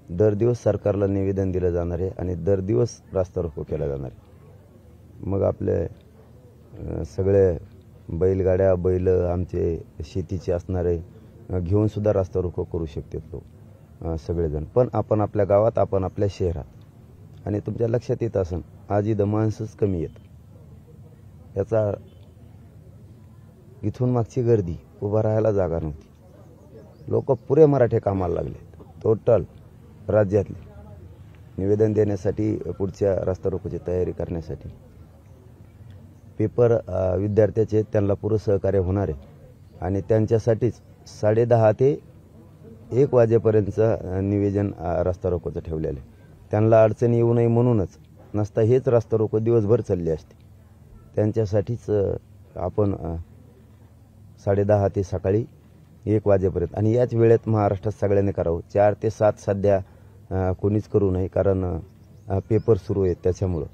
दर दिवस सरकारला निवेदन दिलं जाणार आहे आणि दर दिवस रास्ता रोको केला जाणार आहे। मग आपले सगळे बैलगाड्या बैल आमचे शेतीचे असणारे घेऊन सुद्धा रास्ता रोको करू शकतात लोक सगळेजण। पण आपण आपल्या गावात आपण आपल्या शहरात आणि तुमच्या लक्षात येत असेल आज इथं माणसंच कमी आहेत। याचा इथून मागची गर्दी उभा राहायला जागा नव्हती। लोक पुरे मराठे कामाला लागले टोटल राज्यातले निवेदन देण्यासाठी पुढच्या रास्ता रोकोची तयारी करण्यासाठी। पेपर विद्यार्थ्याचे त्यांना पुरं सहकार्य होणार आहे आणि त्यांच्यासाठीच 10:30 ते 1 वाजेपर्यंत निवेदन रास्ता रोकोचं ठेवलेलं आहे। त्यांना अडचण येऊ नये म्हणूनच नसता हेच रास्ता रोको दिवसभर चालले असते। त्यांच्यासाठीच आपण 10:30 ते सकाळी 1 वाजेपर्यंत आणि याच वेळेत महाराष्ट्रात सगळ्यांनी करावं। 4 ते 7 सध्या कोणीच करू नये कारण पेपर सुरू आहेत। त्याच्यामुळं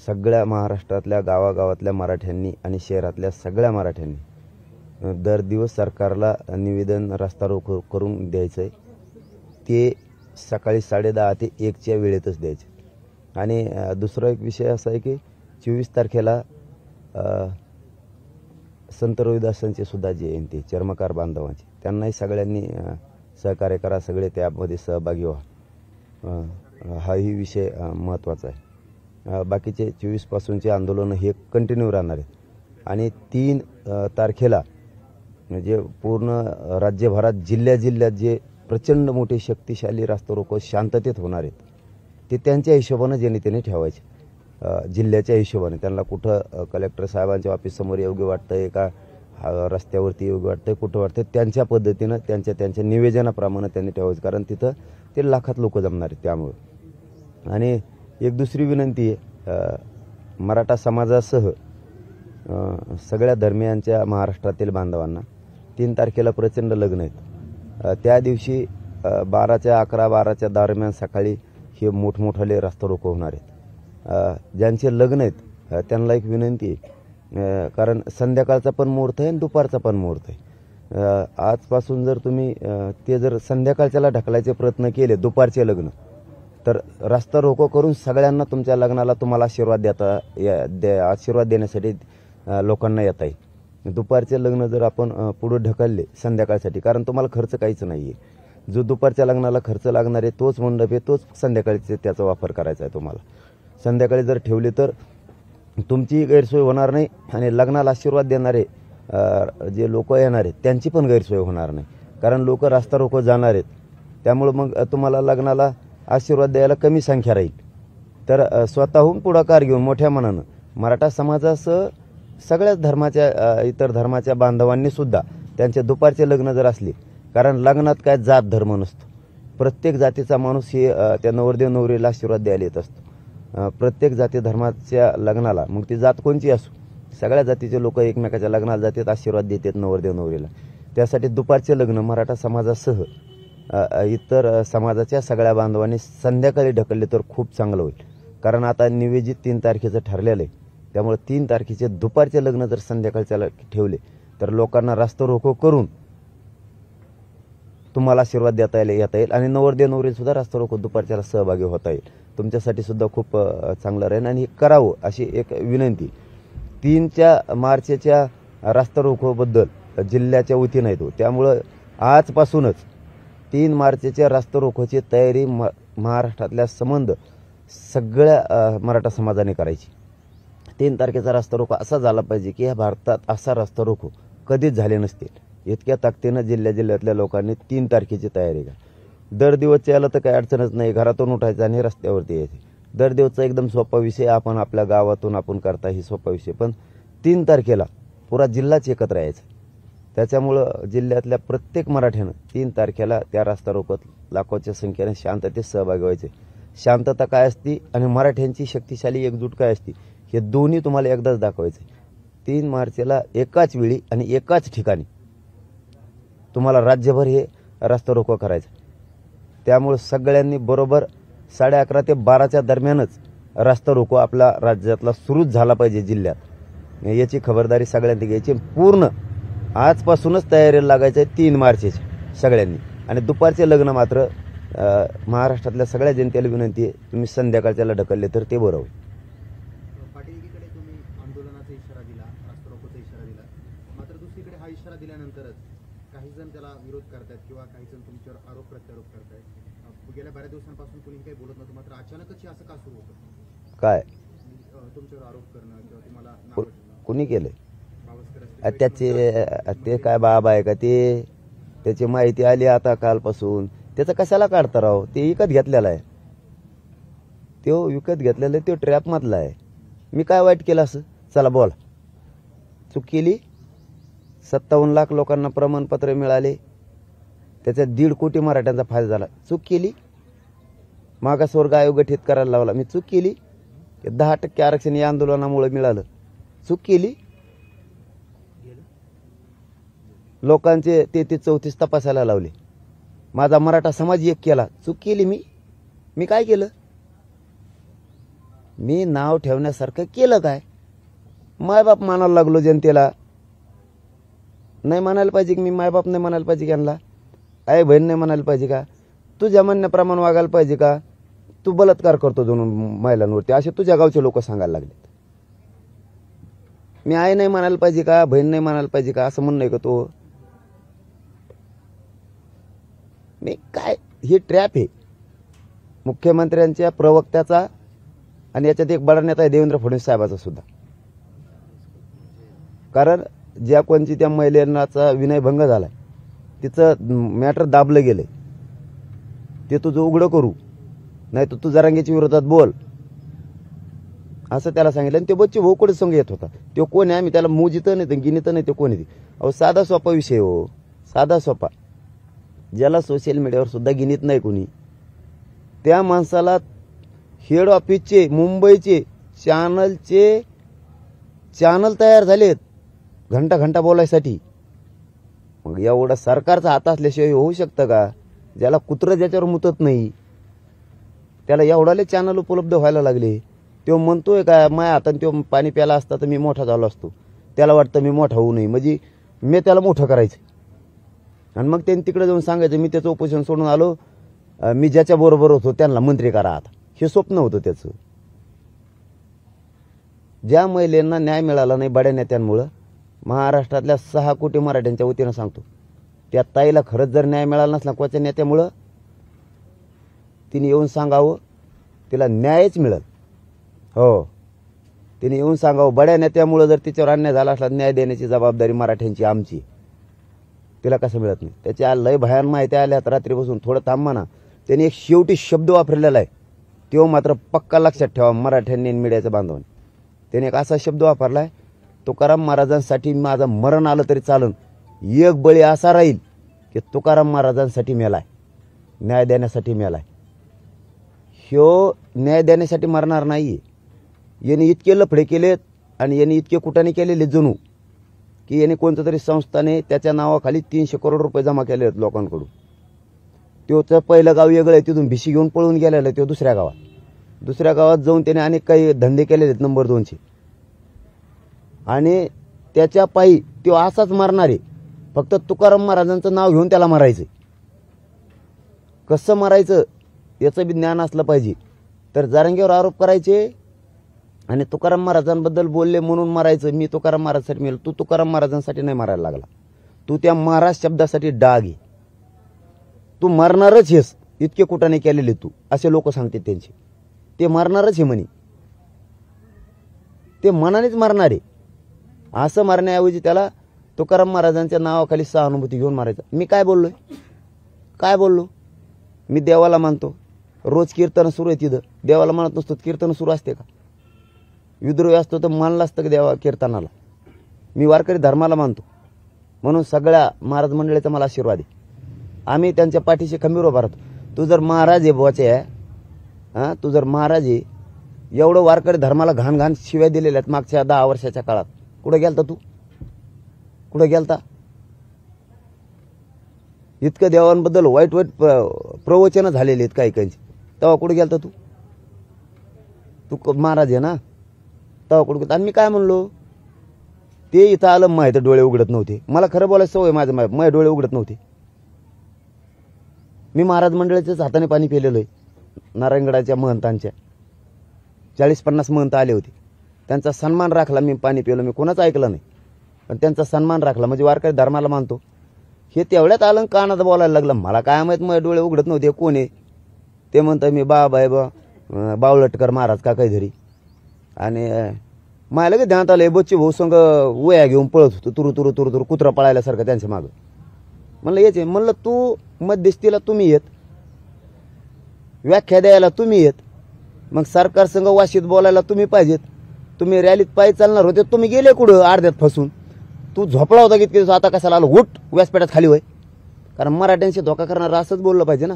सगळ्या महाराष्ट्रातल्या गावागावातल्या मराठ्यांनी आणि शहरातल्या सगळ्या मराठ्यांनी दर दिवस सरकारला निवेदन रास्ता रोको करून द्यायचं आहे। ते सकाळी 10:30 ते 1च्या वेळेतच द्यायचे। आणि दुसरा एक विषय असा आहे की 24 तारखेला संत रविदासांची सुद्धा जयंती चर्मकार बांधवांची, त्यांनाही सगळ्यांनी सहकार्य करा, सगळे त्यामध्ये सहभागी व्हा। हाही विषय महत्त्वाचा आहे। बाकीचे 24 पासूनचे आंदोलन हे कंटिन्यू राहणार आहेत आणि 3 तारखेला म्हणजे पूर्ण राज्यभरात जिल्ह्यात जे प्रचंड मोठे शक्तिशाली रास्ता रोको शांततेत होणार आहेत ते त्यांच्या हिशोबानं ज्यांनी त्यांनी ठेवायचे। जिल्ह्याच्या हिशोबाने त्यांना कुठं कलेक्टर साहेबांच्या ऑफिससमोर योग्य वाटतंय का रस्त्यावरती योग्य वाटतंय कुठं वाटतंय त्यांच्या पद्धतीनं त्यांच्या निवेदनाप्रमाणे त्यांनी ठेवायचं कारण तिथं ते लाखात लोक जमणार आहेत। त्यामुळं आणि एक दुसरी विनंती आहे मराठा समाजासह सगळ्या धर्मियांच्या महाराष्ट्रातील बांधवांना 3 तारखेला प्रचंड लग्न आहेत। त्या दिवशी 11-12च्या दरम्यान सकाळी हे मोठमोठाले रास्ता रोको होणार आहेत। ज्यांचे लग्न आहेत त्यांना एक विनंती आहे कारण संध्याकाळचा पण मुहूर्त आहे आणि दुपारचा पण मुहूर्त आहे। आजपासून जर तुम्ही ते जर संध्याकाळच्याला ढकलायचे प्रयत्न केले दुपारचे लग्न तर रास्ता रोको करून सगळ्यांना तुमच्या लग्नाला तुम्हाला आशीर्वाद देण्यासाठी लोकांना येता येईल। दुपारचे लग्न जर आपण पुढे ढकलले संध्याकाळसाठी कारण तुम्हाला खर्च काहीच नाही आहे। जो दुपारच्या लग्नाला खर्च लागणार आहे तोच मंडप आहे तोच संध्याकाळचे त्याचा वापर करायचा आहे तुम्हाला। संध्याकाळी जर ठेवले तर तुमची गैरसोय होणार नाही आणि लग्नाला आशीर्वाद देणारे जे लोक येणार आहेत त्यांची पण गैरसोय होणार नाही कारण लोक रास्ता रोको जाणार आहेत। त्यामुळे मग तुम्हाला लग्नाला आशीर्वाद द्यायला कमी संख्या राहील। तर स्वतःहून पुढाकार घेऊन मोठ्या मनानं मराठा समाजासह सगळ्याच धर्माच्या इतर धर्माच्या बांधवांनी सुद्धा त्यांचे दुपारचे लग्न जर असले कारण लग्नात काय जात धर्म नसतो। प्रत्येक जातीचा माणूस हे त्या नवरदेव नवरीला आशीर्वाद द्यायला येत असतो। प्रत्येक जाती धर्माच्या लग्नाला मग ती जात कोणची असो सगळ्या जातीचे लोक एकमेकाच्या लग्नाला जातात आशीर्वाद देतात नवरदेव नवरीला। त्यासाठी दुपारचे लग्न मराठा समाजासह इतर समाजाच्या सगळ्या बांधवांनी संध्याकाळी ढकलले तर खूप चांगलं होईल कारण आता निवेदित 3 तारखेचं ठरलेलं आहे। त्यामुळे 3 तारखेचे दुपारचे लग्न जर संध्याकाळच्याला ठेवले तर लोकांना रास्ता रोको करून तुम्हाला आशीर्वाद येता येईल आणि नवरदेव नवरी सुद्धा रास्ता रोको दुपारच्याला सहभागी होता येईल। तुमच्यासाठी सुद्धा खूप चांगलं राहील आणि हे करावं अशी एक विनंती। 3 मार्चच्या रास्ता रोकोबद्दल जिल्ह्याच्या वतीनं येतो त्यामुळं आजपासूनच 3 मार्चच्या रास्ता रोकोची तयारी महाराष्ट्रातल्या संबंध सगळ्या मराठा समाजाने करायची। 3 तारखेचा रास्ता रोको असा झाला पाहिजे की या भारतात असा रास्ता रोको कधीच झाले नसतील। इतक्या ताकदीनं जिल्ह्यातल्या लोकांनी 3 तारखेची तयारी करा। दर दिवस यायला तर काही अडचणच नाही, घरातून उठायचं आणि रस्त्यावरती यायचं। दर दिवसचा एकदम सोपा विषय आपण आपल्या गावातून आपण करता ही सोपा विषय, पण 3 तारखेला पुरा जिल्हाच एकत्र यायचा। त्याच्यामुळं जिल्ह्यातल्या प्रत्येक मराठ्यानं 3 तारखेला त्या रास्ता रोकोत लाखोच्या संख्येने शांततेत सहभागी व्हायचे। शांतता काय असती आणि मराठ्यांची शक्तिशाली एकजूट काय असती हे दोन्ही तुम्हाला एकदाच दाखवायचे। 3 मार्चला एकाच वेळी आणि एकाच ठिकाणी तुम्हाला राज्यभर हे रास्ता रोको करायचं। त्यामुळे सगळ्यांनी बरोबर 11:30 ते 12च्या दरम्यानच रास्ता रोको आपला राज्यातला सुरूच झाला पाहिजे जिल्ह्यात। याची खबरदारी सगळ्यांनी घ्यायची। पूर्ण आजपासूनच तयारीला लागायचं आहे 3 मार्चची सगळ्यांनी। आणि दुपारचे लग्न मात्र महाराष्ट्रातल्या सगळ्या जनतेला विनंती आहे, तुम्ही संध्याकाळच्याला ढकलले तर ते बरं होईल. पाटील एकीकडे तुम्ही आंदोलनाचा इशारा दिला, रास्ता रोकोचा इशारा दिला, मात्र दुसरीकडे हा इशारा दिल्यानंतरच काही जण त्याला विरोध करतायत किंवा काही जण तुमच्यावर आरोप प्रत्यारोप करतायत. गेल्या बऱ्याच दिवसांपासून कोणी काही बोलत नव्हतं, मात्र अचानकच असं का सुरू होतं? काय तुमच्यावर आरोप करणं किंवा तुम्हाला नाव ठेवणं? कोणी केलंय? बावस्कर असतील, त्याचे ते काय बाबा आहे का ते? त्याची माहिती आली आता कालपासून. त्याचं कशाला काढता राव? ते विकत घेतलेला आहे, तो विकत घेतलेला आहे, तो ट्रॅप मधला आहे. मी काय वाईट केलं असं? चला बोला. चूक केली? 57 लाख लोकांना प्रमाणपत्र मिळाले, त्याच्यात 1.5 कोटी मराठ्यांचा फायदा झाला. चूक केली? मागासवर्ग आयोग गठीत करायला लावला, मी चूक केली? 10% आरक्षण या आंदोलनामुळे मिळालं, चूक केली? लोकांचे 33-34 तपासायला लावले, माझा मराठा समाज एक केला, चूक केली मी? मी काय केलं? मी नाव ठेवण्यासारखं केलं काय? मायबाप मानायला लागलो जनतेला. नाही म्हणायला पाहिजे की मी मायबाप नाही म्हणायला पाहिजे की यांना? आई बहीण नाही म्हणायला पाहिजे का? तुझ्या म्हणण्याप्रमाणे वागायला पाहिजे का? तू बलात्कार करतो दोन महिलांवरती, असे तुझ्या गावचे लोक सांगायला लागले. मी आई नाही म्हणायला पाहिजे का? बहीण नाही म्हणायला पाहिजे का? असं म्हणणं आहे का तो? मी काय, ही ट्रॅप आहे मुख्यमंत्र्यांच्या, प्रवक्त्याचा, आणि याच्यात एक बडा नेता आहे देवेंद्र फडणवीस साहेबाचा सुद्धा. कारण ज्या कोणची त्या महिलांचा विनयभंग झालाय, तिचं मॅटर दाबलं गेलंय, ते तुझं उघडं करू, नाही तर तू जरांगेच्या विरोधात बोल, असं त्याला सांगितलं. आणि ते बच्चे भाऊ कुठे संघ येत होता, तो कोण आहे? आम्ही त्याला मोजित नाही तर गिनित नाही, ते कोण आहे? अहो साधा सोपा विषय हो, साधा सोपा, ज्याला सोशल मीडियावर सुद्धा गिनित नाही कोणी, त्या माणसाला हेड ऑफिसचे मुंबईचे चॅनल तयार झालेत घंटा घंटा बोलायसाठी. मग एवढा सरकारचा हात असल्याशिवाय होऊ शकतं का? ज्याला कुत्रं ज्याच्यावर मुतत नाही त्याला एवढाले चॅनल उपलब्ध व्हायला लागले. तो म्हणतोय का माझ्या हाताने तो पाणी प्याला असता तर मी मोठा झालो असतो, त्याला वाटतं मी मोठा होऊ नये, म्हणजे मी त्याला मोठं करायचं. आणि मग त्यांनी तिकडे जाऊन सांगायचं मी त्याचं उपोषण सोडून आलो, मी ज्याच्या बरोबर होतो त्यांना मंत्री करा. आता हे स्वप्न होतं त्याचं. ज्या महिलांना न्याय मिळाला नाही बड्या नेत्यांमुळं, महाराष्ट्रातल्या 6 कोटी मराठ्यांच्या वतीनं सांगतो, त्या ताईला खरंच जर न्याय मिळाला नसला कोणत्या नेत्यामुळं, तिने येऊन सांगावं तिला न्यायच मिळेल. हो, तिने येऊन सांगावं बड्या नेत्यामुळं जर तिच्यावर अन्याय झाला असला, न्याय देण्याची जबाबदारी मराठ्यांची आमची. तिला कसं मिळत नाही? त्याच्या लय भयान माहिती आल्यात रात्री बसून. थोडं थांबा ना. त्यांनी एक शेवटी शब्द वापरलेला आहे, तो मात्र पक्का लक्षात ठेवा मराठ्यांनी मीडियाचं बांधवांनी. त्याने एक असा शब्द वापरलाय, तुकाराम महाराजांसाठी माझं मरण आलं तरी चालन, एक बळी असा राहील की तुकाराम महाराजांसाठी मेलाय, न्याय देण्यासाठी मेलाय. ह्यो न्याय देण्यासाठी मरणार नाहीये. याने इतके लफडे केलेत आणि याने इतके कुटाने केलेले जणू की याने कोणत्या तरी संस्थाने त्याच्या नावाखाली 300 करोड रुपये जमा केले आहेत लोकांकडून. त्याचं पहिलं गाव वेगळं आहे, तिथून भिशी घेऊन पळून गेलेलं आहे तो दुसऱ्या गावात जाऊन त्याने अनेक काही धंदे केलेले आहेत नंबर 2चे. आणि त्याच्या पायी तो असाच मारणार आहे, फक्त तुकाराम महाराजांचं नाव घेऊन त्याला मारायचं. कसं मारायचं याचं बी ज्ञान असलं पाहिजे. तर जारंगेवर आरोप करायचे आणि तुकाराम महाराजांबद्दल बोलले म्हणून मारायचं. मी तुकाराम महाराजांसाठी मेलो, तू तुकाराम महाराजांसाठी नाही मारायला लागला, तू त्या महाराज शब्दासाठी डाग आहे, तू मरणारच हेस. इतके कुटाने केलेले तू, असे लोक सांगते त्यांचे. ते मरणारच हे म्हणे, ते मनानेच मरणार आहे. असं मारण्याऐवजी त्याला तुकाराम महाराजांच्या नावाखाली सहानुभूती घेऊन मारायचं. मी काय बोललोय? काय बोललो? मी देवाला मानतो, रोज कीर्तन सुरू आहे तिथं. देवाला मानत नसतो कीर्तन सुरू असते का? विद्रोही असतो तर मानलं असतं का देवा कीर्तनाला? मी वारकरी धर्माला मानतो, म्हणून सगळ्या महाराज मंडळीचा मला आशीर्वाद आहे. आम्ही त्यांच्या पाठीशी खंबीर उभा राहतो. तू जर महाराज आहे बुवाचे, हां, तू जर महाराज आहे, एवढं वारकरी धर्माला घाण घाण शिव्या दिलेल्या आहेत मागच्या 10 वर्षाच्या काळात, कुठं गेलता तू? कुठं गेलता? इतकं देवांबद्दल वाईट वाईट प्रवचनं झालेली आहेत काही काहींची, तेव्हा कुठं गेलता तू? तू महाराज आहे ना, तेव्हा कुठं? आणि मी काय म्हणलो? ते इथं आलं माहिती डोळे उघडत नव्हते. मला खरं बोलायचं सवय, माझे डोळे उघडत नव्हते. मी महाराज मंडळाच्याच हाताने पाणी पिलेलो आहे। नारायणगडाच्या महंतांच्या 40-50 महंत आले होते, त्यांचा सन्मान राखला, मी पाणी पिलो, मी कोणाचं ऐकलं नाही, पण त्यांचा सन्मान राखला, म्हणजे वारकरी धर्माला मानतो। हे तेवढ्यात आलं कानात बोलायला लागलं, मला काय माहीत, माझे डोळे उघडत नव्हते कोण आहे ते, म्हणतं मी बाबा आहे बावलटकर महाराज का काहीतरी, आणि मला लगेच ध्यानात आलं बच्चे भाऊ संग वया घेऊन पळत होतो, तुरु तुरु तुरु तुरु कुत्रा पळायल्यासारखं त्यांच्या मागं। म्हणलं याचे, म्हणलं तू मध्यस्थीला तुम्ही येत, व्याख्या द्यायला तुम्ही येत, मग सरकार संघ वाशीत बोलायला तुम्ही पाहिजेत, तुम्ही रॅलीत पायी चालणार होते, तुम्ही गेले कुठं अर्ध्यात फसून, तू झोपला होता किती दिवस, आता कशाला आलो, उठ व्यासपीठात खाली होय, कारण मराठ्यांशी धोका करणारा असंच बोललं पाहिजे ना।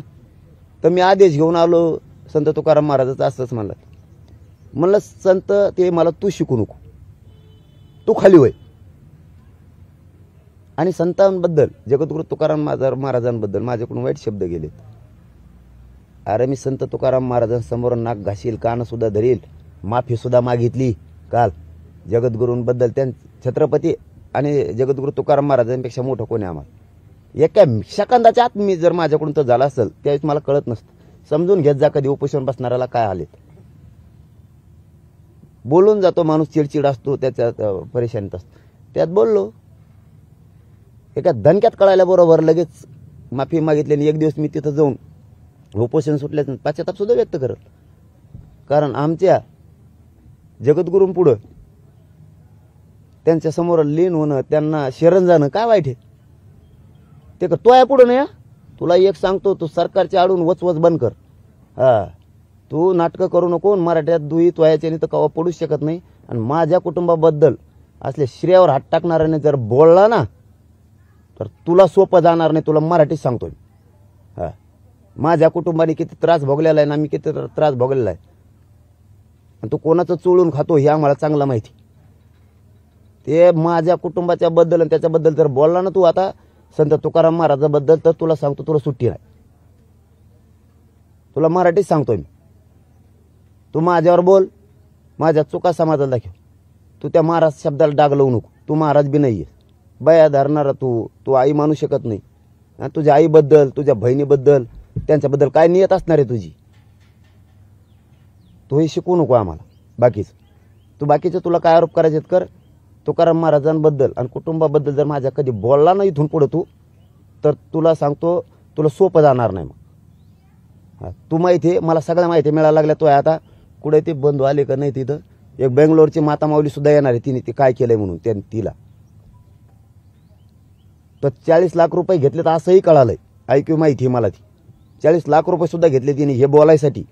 तर मी आदेश घेऊन आलो संत तुकाराम महाराजाचं, असंच म्हणलं संत ते मला तू शिकू नको, तू खाली होय। आणि संतांबद्दल, जगद्गुरु तुकाराम महाराजांबद्दल माझ्याकडून वाईट शब्द गेलेत। अरे मी संत तुकाराम महाराजांसमोर नाक घाशील, कान सुद्धा धरील, माफी सुद्धा मागितली काल जगद्गुरूंबद्दल। छत्रपती आणि जगद्गुरु तुकाराम महाराजांपेक्षा मोठं कोणी आम्हाला, एका सेकंदाच्या आत मी जर माझ्याकडून तर झाला असेल त्यावेळेस मला कळत नसतं। समजून घेत जा कधी उपोषण बसणाऱ्याला काय आलेत, बोलून जातो माणूस, चिडचिड असतो, त्याच्यात परेशानीत असतो, त्यात बोललो, एका धनक्यात कळायला बरोबर लगेच माफी मागितली, आणि एक दिवस मी तिथं जाऊन उपोषण सुटल्याचं पश्चाताप सुद्धा व्यक्त करत, कारण आमच्या जगद्गुरूंपुढं त्यांच्या समोर लीन होणं, त्यांना शरण जाणं काय वाईट आहे, ते का तो आहे पुढं नाही। तुला एक सांगतो, तू सरकारच्या आडून वचवच बंद कर, हा तू नाटकं करू नको, मराठ्यात दुई तोयाच्याने तर कवा पडूच शकत नाही। आणि माझ्या कुटुंबाबद्दल असल्या श्रेयावर हात टाकणाऱ्याने जर बोलला ना तर तुला सोपं जाणार नाही, तुला मराठीत सांगतोय। हा माझ्या कुटुंबाने किती त्रास भोगलेला आहे ना, मी किती त्रास भोगलेला आहे, आणि तू कोणाचं चोळून खातो हे आम्हाला चांगलं माहिती। ते माझ्या कुटुंबाच्या बद्दल आणि त्याच्याबद्दल जर बोलला ना तू आता संत तुकाराम महाराजाबद्दल, तर तुला सांगतो तुला सुट्टी नाही, तुला मराठीत सांगतोय मी। तू माझ्यावर बोल, माझ्या चुका समाजाला दाखव, तू त्या महाराज शब्दाला डाग लावू नको, तू महाराज बी नाहीये, बया धरणारा तू आई मानू शकत नाही। तुझ्या आईबद्दल, तुझ्या बहिणीबद्दल, त्यांच्याबद्दल काय नियत असणार आहे तुझी, तू हे शिकवू नको आम्हाला बाकीचं। तू बाकीचं तुला काय आरोप करायचे कर, तुकाराम महाराजांबद्दल आणि कुटुंबाबद्दल जर माझ्या कधी बोलला ना इथून पुढे तू, तर तुला सांगतो तुला सोपं जाणार नाही। मग तू माहिती आहे, मला सगळ्या माहिती मिळायला लागल्या, तो आता कुठे ते बंधू आले का नाही तिथं, एक बेंगलोरची माता माऊली सुद्धा येणार आहे, तिने ते काय केलंय म्हणून तिला तर 40 लाख रुपये घेतले, तर असंही कळालंय, ऐकू माहिती मला, ती 40 लाख रुपये सुद्धा घेतले तिने हे बोलायसाठी,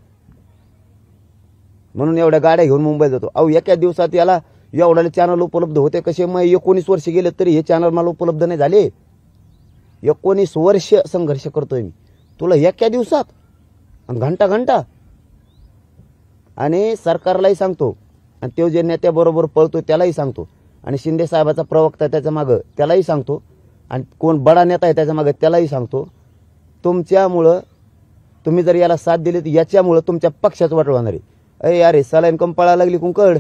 म्हणून एवढ्या गाड्या घेऊन मुंबईत जातो। अहो एका दिवसात याला एवढ्याला चॅनल उपलब्ध होते कसे, मग 19 वर्ष गेले तरी हे चॅनल मला उपलब्ध नाही झाले। 19 वर्ष संघर्ष करतोय मी, तुला एका दिवसात, आणि घंटा। आणि सरकारलाही सांगतो, आणि तो जे नेत्याबरोबर पळतो त्यालाही सांगतो, आणि शिंदे साहेबाचा प्रवक्ता त्याच्या मागं त्यालाही सांगतो, आणि कोण बडा नेता आहे त्याच्या मागे त्यालाही सांगतो, तुमच्यामुळं, तुम्ही जर याला साथ दिली तर याच्यामुळं तुमच्या पक्षाचं वाटलं होणार आहे। अरे सलाईन कम पळायला लागली कुंकड,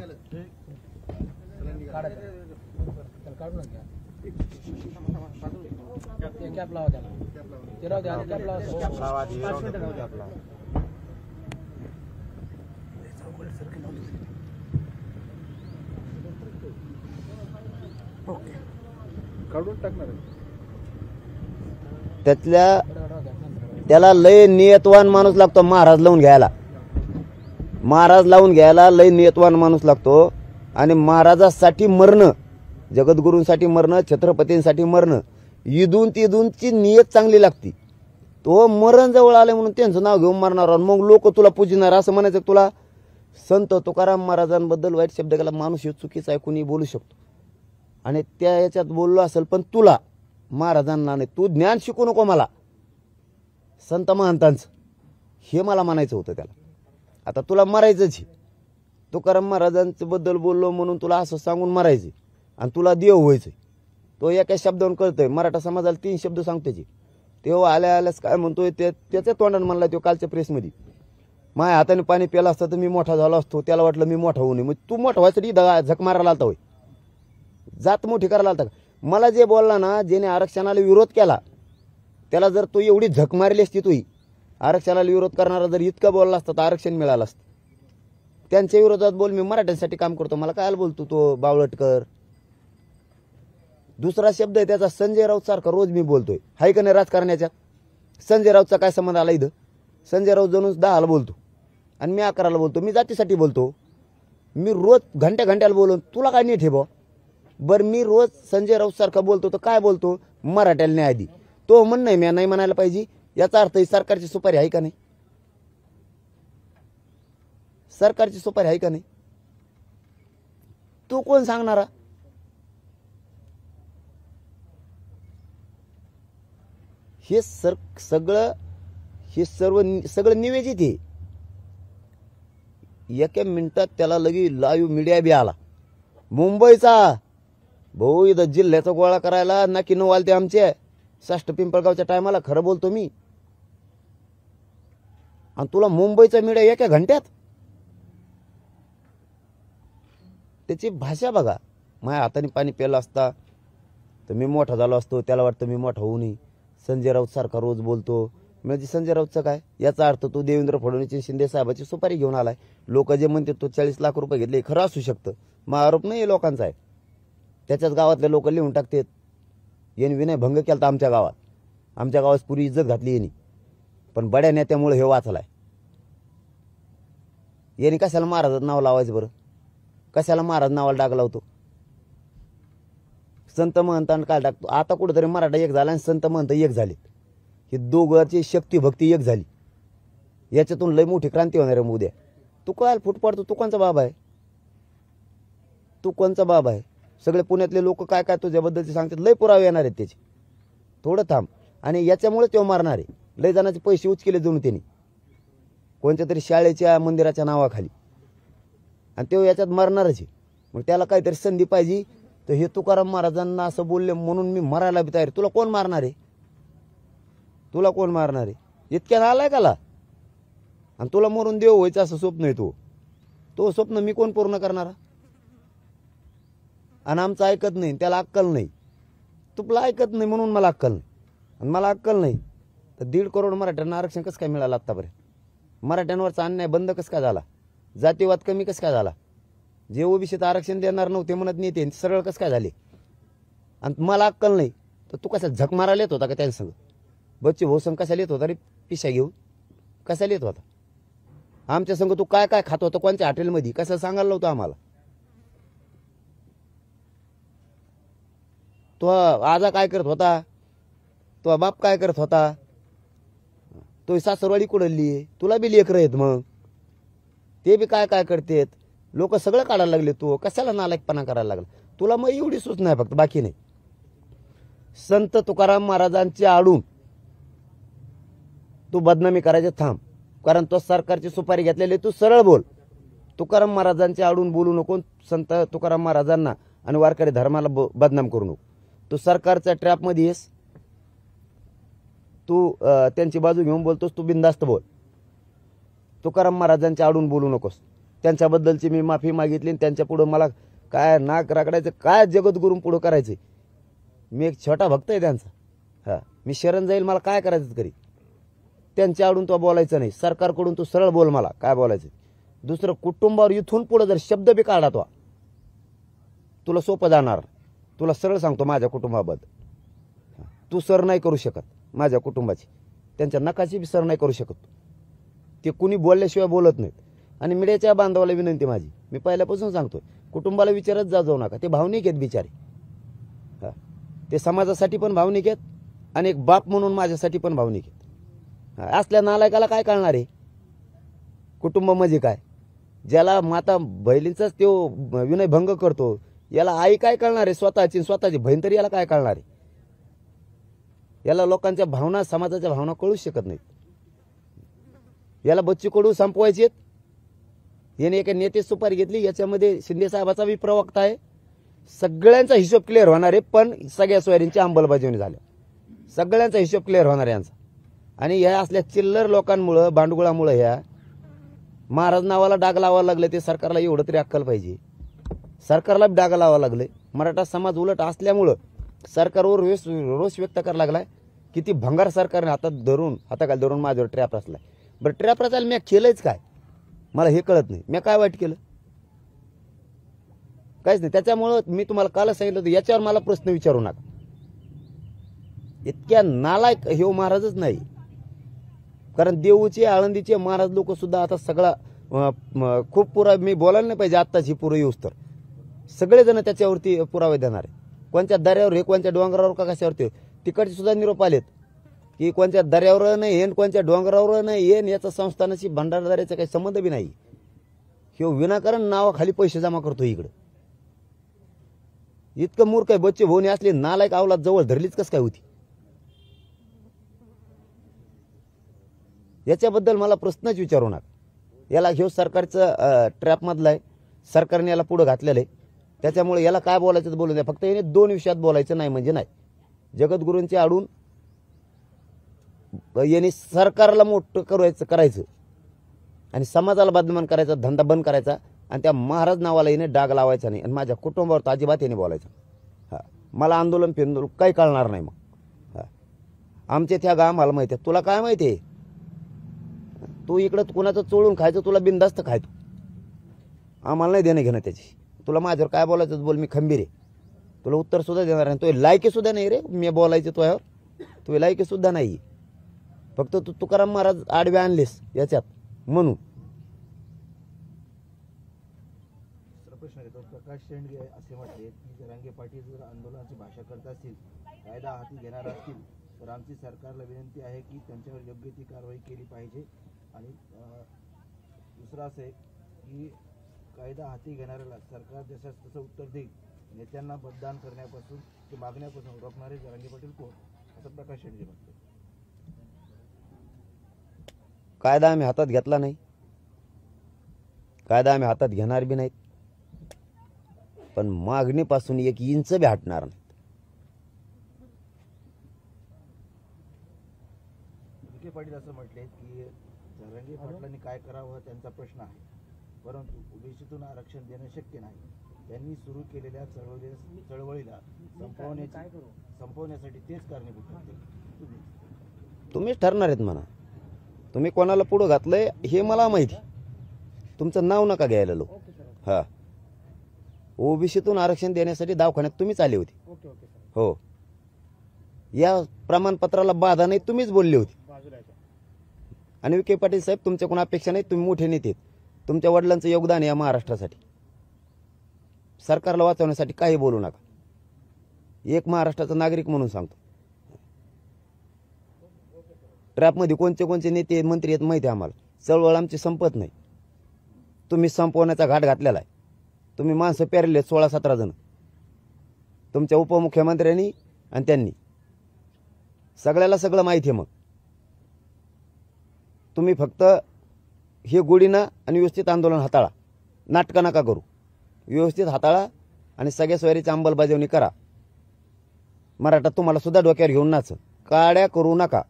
त्याला लय नियतवान माणूस लागतो, महाराज लावून घ्यायला लय नियतवान माणूस लागतो। आणि महाराजासाठी मरणं, जगद्गुरूंसाठी मरणं, छत्रपतींसाठी मरणं, इदून तिदूनची नियत चांगली लागती। तो मरण जवळ आले म्हणून त्यांचं नाव घेऊन मरणार, मग लोक तुला पूजणार असं म्हणायचं। तुला संत तुकाराम महाराजांबद्दल वाईट शब्द गेला, माणूस हे चुकीचा आहे, कुणी बोलू शकतो, आणि त्या याच्यात बोललो असेल, पण तुला महाराजांना नाही, तू ज्ञान शिकू नको मला संत महंतांचं, हे मला म्हणायचं होतं त्याला। आता तुला मरायचंच, तुकाराम महाराजांच्या बद्दल बोललो म्हणून तुला असं सांगून मरायचे, आणि तुला देव व्हायचंय। तो एका शब्दावरून कळतोय, मराठा समाजाला 3 शब्द सांगतो तेव्हा आल्यास काय म्हणतोय, त्याच्या तोंडाने म्हणला तो कालच्या प्रेसमध्ये, माझ्या हाताने पाणी प्याला असतं तर मी मोठा झालो असतो, त्याला वाटलं मी मोठा होऊ नये, मग तू मोठा व्हायसाठी झक मारायला आलता होय, जात मोठी करायला आलता का? मला जे बोलला ना, ज्याने आरक्षणाला विरोध केला त्याला जर तू एवढी झक मारली असती, तू आरक्षणाला विरोध करणारा जर इतका बोलला असता तर आरक्षण मिळालं असतं. त्यांच्या विरोधात बोल, मी मराठ्यांसाठी काम करतो, मला काय बोलतो तो बावळटकर. दुसरा शब्द आहे त्याचा संजय राऊत सारखा रोज मी बोलतोय, हाय का नाही राजकारण्याच्या. संजय राऊतचा काय संबंध आला इथं? संजय राऊत जणून 10ला बोलतो आणि मी 11ला बोलतो. मी जातीसाठी बोलतो, मी रोज घंट्याला बोलून तुला काय नीट हे बा. बरं मी रोज संजय राऊत सारखा बोलतो तर काय बोलतो? मराठ्याला न्याय आधी. तो म्हण नाही, मी नाही म्हणायला पाहिजे, याचा अर्थ सरकारची सुपारी आहे का नाही? सरकारची सुपारी आहे का नाही? तू कोण सांगणारा? हे सगळं निवेदित आहे. एका मिनिटात त्याला लगी लाईव्ह मीडिया बी आला मुंबईचा. भाऊ इथं जिल्ह्याचा गोळा करायला ना की नऊ आलते आमचे साष्ट पिंपळगावच्या टायमाला. खरं बोलतो मी. आणि तुला मुंबईचा मीडिया एका घंट्यात. त्याची भाषा बघा. माझ्या हाताने पाणी प्यायला असता तर मी मोठा झालो असतो, त्याला वाटतं मी मोठा होऊ नये. संजय राऊत सारखा रोज बोलतो म्हणजे संजय राऊतचं काय? याचा अर्थ तो देवेंद्र फडणवीस शिंदे साहेबाची सुपारी घेऊन आलाय. लोक जे म्हणते तो 40 लाख रुपये घेतले, खरं असू शकतं. मग आरोप नाही लोकांचा आहे. त्याच्याच गावातले लोक लिहून टाकतात यांनी विनय भंग केला आमच्या गावात. आमच्या गावात पुरी इज्जत घातली यांनी, पण बड्या नेत्यामुळे हे वाचलाय. यांनी कशाला महाराजात नाव लावायचं बरं? कशाला महाराज नावाला डाग लावतो? संत महंतांना काय टाकतो? आता कुठेतरी मराठा एक झाला आणि संत महंत एक झाले. हे दोघांची शक्ती भक्ती एक झाली. याच्यातून लय मोठी क्रांती होणार आहे उद्या. तू काय फूट पडतो? तू कोणचा बाबा आहे? तू कोणचा बाबा आहे? सगळे पुण्यातले लोक काय काय तुझ्याबद्दलचे सांगतात. लय पुरावे येणार आहेत त्याचे. थोडं थांब. आणि याच्यामुळे तो मारणार आहे. लय जणांचे पैसे उचकेले जाऊन त्यांनी कोणत्या तरी शाळेच्या मंदिराच्या नावाखाली, आणि तो याच्यात मरणारच आहे. मग त्याला काहीतरी संधी पाहिजे. तर हे तुकाराम महाराजांना असं बोलले म्हणून मी मरायला बी तयार. तुला कोण मारणार आहे? तुला कोण मारणार आहे? इतक्या नालाय काला. आणि तुला मरून देव व्हायचं असं स्वप्न आहे. तो स्वप्न मी कोण पूर्ण करणार? आणि आमचं ऐकत नाही, त्याला अक्कल नाही. तुला ऐकत नाही म्हणून मला अक्कल नाही. आणि मला अक्कल नाही तर 1.5 करोड मराठ्यांना आरक्षण कसं काय मिळालं आत्तापर्यंत? मराठ्यांवरचा अन्याय बंद कसं काय झाला? जातीवाद कमी कसं काय झाला? जे ओबीसीत आरक्षण देणार नव्हते म्हणत नेते सरळ कसं काय झाले? आणि मला अक्कल नाही तर तू कसा झक मारायला येत होता का त्यांच्या संग? बच्चे भाऊ संग कशाला येत होता रे? पिशा घेऊन कशाला येत होता? आमच्या संग तू काय काय खात होता? कोणत्या हॉटेलमध्ये? कसं सांगायला नव्हतं आम्हाला? तो आजा काय करत होता? तो बाप काय करत होता? तो सासरवाडी कुडली. तुला बी लेकरं आहेत, मग ते बी काय काय करतेत. लोक सगळं काढायला लागले. तू कशाला नालायकपणा करायला लागला? तुला मग एवढी सूच नाही, फक्त बाकी नाही. संत तुकाराम महाराजांची आडून तू बदनामी करायचे थांब. कारण तो सरकारची सुपारी घेतलेली. तू सरळ बोल. तुकाराम महाराजांची आडून बोलू नको. संत तुकाराम महाराजांना आणि वारकरी धर्माला बदनाम करू नको. तू सरकारच्या ट्रॅपमध्ये येस. तू त्यांची बाजू घेऊन बोलतोस. तू बिनधास्त बोल. तुकाराम महाराजांच्या आडून बोलू नकोस. त्यांच्याबद्दलची मी माफी मागितली. त्यांच्या पुढं मला काय नाक राखडायचं, काय जगद्गुरू पुढं करायचं? मी एक छोटा भक्त आहे त्यांचा. हा, मी शरण जाईल, मला काय करायचं तरी. त्यांच्या आडून तो बोलायचं नाही. सरकारकडून तू सरळ बोल मला काय बोलायचं. दुसरं कुटुंबावर इथून पुढं जर शब्द बी काढा तो तुला सोपं जाणार. तुला सरळ सांगतो, माझ्या कुटुंबाबद्दल तू सर नाही करू शकत. माझ्या कुटुंबाची त्यांच्या नकाची बी सर नाही करू शकत. ते कुणी बोलल्याशिवाय बोलत नाहीत. आणि मीडियाच्या बांधवाला विनंती माझी, मी पहिल्यापासून सांगतोय, कुटुंबाला विचारत जाऊ नका. ते भावनिक आहेत बिचारे. हा, ते समाजासाठी पण भावनिक आहेत आणि एक बाप म्हणून माझ्यासाठी पण भावनिक आहेत. असल्या नालायकाला काय कळणार आहे कुटुंब म्हणजे काय? ज्याला माता बहिणीचाच तो विनय भंग करतो, याला आई काय कळणार आहे? स्वतःची बहीण तरी याला काय कळणार आहे? याला लोकांच्या भावना, समाजाच्या भावना कळूच शकत नाहीत. याला बच्चू कडू संपवायचे. याने एका नेते सुपारी घेतली. याच्यामध्ये शिंदे साहेबाचा बी प्रवक्ता आहे. सगळ्यांचा हिशोब क्लिअर होणार आहे. पण सगळ्या सोयरींची अंमलबजावणी झाल्या. सगळ्यांचा हिशोब क्लिअर होणार आहे यांचा. आणि ह्या असल्या चिल्लर लोकांमुळं, भांडुगळामुळं ह्या महाराज नावाला डाग लावायला लागले. ते सरकारला एवढं तरी अक्कल पाहिजे. सरकारला डाग लावायला लागले. मराठा समाज उलट असल्यामुळं सरकारवर रोष व्यक्त करायला लागलाय. किती भंगार सरकारने हाताखाली धरून माझ्यावर ट्रॅप रचलाय. बरं ट्रॅप रचायला मी केलंच काय मला हे कळत नाही. मी काय वाईट केलं? काहीच नाही. त्याच्यामुळं मी तुम्हाला कालच सांगितलं होतं याच्यावर मला प्रश्न विचारू नका. इतक्या नालायक हे महाराजच नाही. कारण देऊचे आळंदीचे महाराज लोक सुद्धा आता सगळा खूप पुरा मी बोलायला नाही पाहिजे आत्ताची पुरं येऊस तर सगळेजण त्याच्यावरती पुरावे देणार आहे. कोणत्या दर्यावर हे कोणत्या डोंगरावर का कशावरती तिकडचे सुद्धा निरोप आलेत की कोणत्या दर्यावर नाही येन कोणत्या डोंगरावर नाही येन याचा संस्थानाशी भंडारदाऱ्याचा काही संबंध बी नाही. हे विनाकारण नावाखाली पैसे जमा करतो इकडं. इतकं मूर्ख आहे बच्चे भाऊने असले नालायक अवलाद जवळ धरलीच कस काय होती. याच्याबद्दल मला प्रश्नच विचारू नका. याला घेऊ सरकारचं ट्रॅप मधला आहे. सरकारने याला पुढे घातलेलं आहे. त्याच्यामुळे याला काय बोलायचं बोलू द्या. फक्त याने 2 विषयात बोलायचं नाही म्हणजे नाही. जगद्गुरूंचे आडून यांनी सरकारला मोठं करायचं आणि समाजाला बदनाम करायचा धंदा बंद करायचा आणि त्या महाराज नावाला याने डाग लावायचा नाही आणि माझ्या कुटुंबावर तर अजिबात याने बोलायचं. मला आंदोलन फिंदोलन काही कळणार नाही. मग आमच्या त्या आम्हाला माहिती आहे. तुला काय माहिती आहे? तू इकडं कुणाचं चोळून खायचं तुला बिनधास्त खायचो. आम्हाला नाही देणं घेणं त्याची. तुला माझ्यावर काय बोलायचं बोल. मी खंबीर आहे. तुला उत्तर सुद्धा देणार नाही. तो लायकी सुद्धा नाही रे मी बोलायचं तुझ्यावर. तू लायकी सुद्धा नाही. फक्त तू तुकाराम महाराज आडवे आणलेस याच्यात म्हणून. प्रश्न घेतो. प्रकाश शेंडगे असे म्हटले की जरांगे पाटील जर आंदोलनाची भाषा करत असतील कायदा हाती घेणार असतील तर आमची सरकारला विनंती आहे की त्यांच्यावर योग्य ती कारवाई केली पाहिजे. आणि दुसरं असं आहे की कायदा हाती घेणाऱ्याला सरकार जसं तसं उत्तर देईल. नेत्यांना मतदान करण्यापासून ते मागण्यापासून रोखणारे जरांगे पाटील कोण असं प्रकाश शेंडगे म्हणतो. कायदा आम्ही हातात घेतला नाही. कायदा आम्ही हातात घेणार बी नाहीत. पण मागणीपासून 1 इंच बी हटणार नाही. विखे पाटील असं म्हटले की जरांगे पाटलांनी काय करावं त्यांचा प्रश्न आहे परंतु ओबीसीतून आरक्षण देणं शक्य नाही. त्यांनी सुरू केलेल्या चळवळीला संपवण्यासाठी तेच कारणीभूत ठरतील. तुम्हीच ठरणार आहेत म्हणा. तुम्ही कोणाला पुढं घातलंय हे मला माहिती. तुमचं नाव नका घ्यायला लोक. हा ओबीसीतून आरक्षण देण्यासाठी दवाखान्यात तुम्हीच आले होते. हो या प्रमाणपत्राला बाधा नाही तुम्हीच बोलले होते. आणि विखे पाटील साहेब तुमच्याकडून अपेक्षा नाही. तुम्ही मोठे नेते. तुमच्या वडिलांचं योगदान या महाराष्ट्रासाठी सरकारला वाचवण्यासाठी काही बोलू नका. एक महाराष्ट्राचा नागरिक म्हणून सांगतो. ट्रॅपमध्ये कोणते नेते मंत्री आहेत माहिती आहे आम्हाला. चळवळ आमची संपत नाही. तुम्ही संपवण्याचा घाट घातलेला आहे. तुम्ही माणसं पेरले 16-17 जण तुमच्या उपमुख्यमंत्र्यांनी आणि त्यांनी सगळ्याला सगळं माहिती आहे. मग तुम्ही फक्त हे गोडीनं आणि व्यवस्थित आंदोलन हाताळा. नाटकं नका करू. व्यवस्थित हाताळा आणि सगळ्या सोयरीची अंमलबजावणी करा. मराठा तुम्हाला सुद्धा डोक्यावर घेऊन नाच. काड्या करू नका.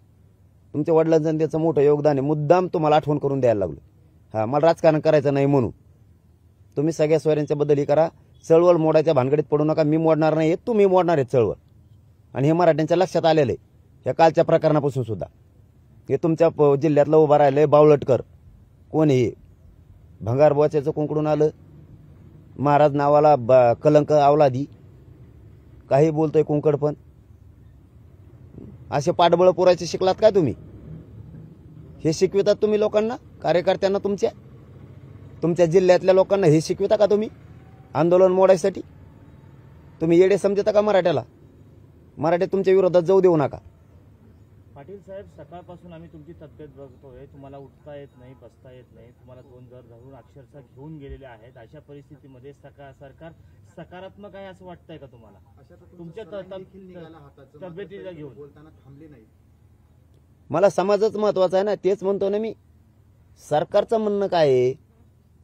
तुमच्या वडिलांचं त्याचं मोठं योगदान आहे. मुद्दाम तुम्हाला आठवण करून द्यायला लागलो. मला राजकारण करायचं नाही म्हणून. तुम्ही सगळ्या सोयऱ्यांच्या बद्दल हे करा. चळवळ मोडायच्या भानगडीत पडू नका. मी मोडणार नाही. तुम्ही मोडणार आहेत चळवळ. आणि हे मराठ्यांच्या लक्षात आलेलं आहे या कालच्या प्रकरणापासून सुद्धा. हे तुमच्या जिल्ह्यातलं उभा राहिलंय बावळटकर. कोण हे भंगार बोच्याचं कुंकडून आलं. महाराज नावाला कलंक अवलादी. काही बोलतोय कुंकड. पण असे पाठबळ पुरायचे शिकलात काय तुम्ही? हे शिकवितात तुम्ही लोकांना कार्यकर्त्यांना तुमच्या जिल्ह्यातल्या लोकांना हे शिकविता का तुम्ही आंदोलन मोडायसाठी? तुम्ही येडे समजता का मराठ्याला? मराठे तुमच्या विरोधात जाऊ देऊ नका. पाटील साहेब सकाळपासून आम्ही तुमची तब्येत बघतोय. तुम्हाला उठता येत नाही बसता येत नाही. तुम्हाला 2 जर धरून अक्षरशः घेऊन गेलेले आहेत. अशा परिस्थितीमध्ये सरकार सकारात्मक आहे असं वाटतंय का तुम्हाला? तुमच्या तब्येतीला घेऊन बोलताना थांबले नाही. मला समाजच महत्वाचा आहे ना. तेच म्हणतो ना मी. सरकारचं म्हणणं काय आहे?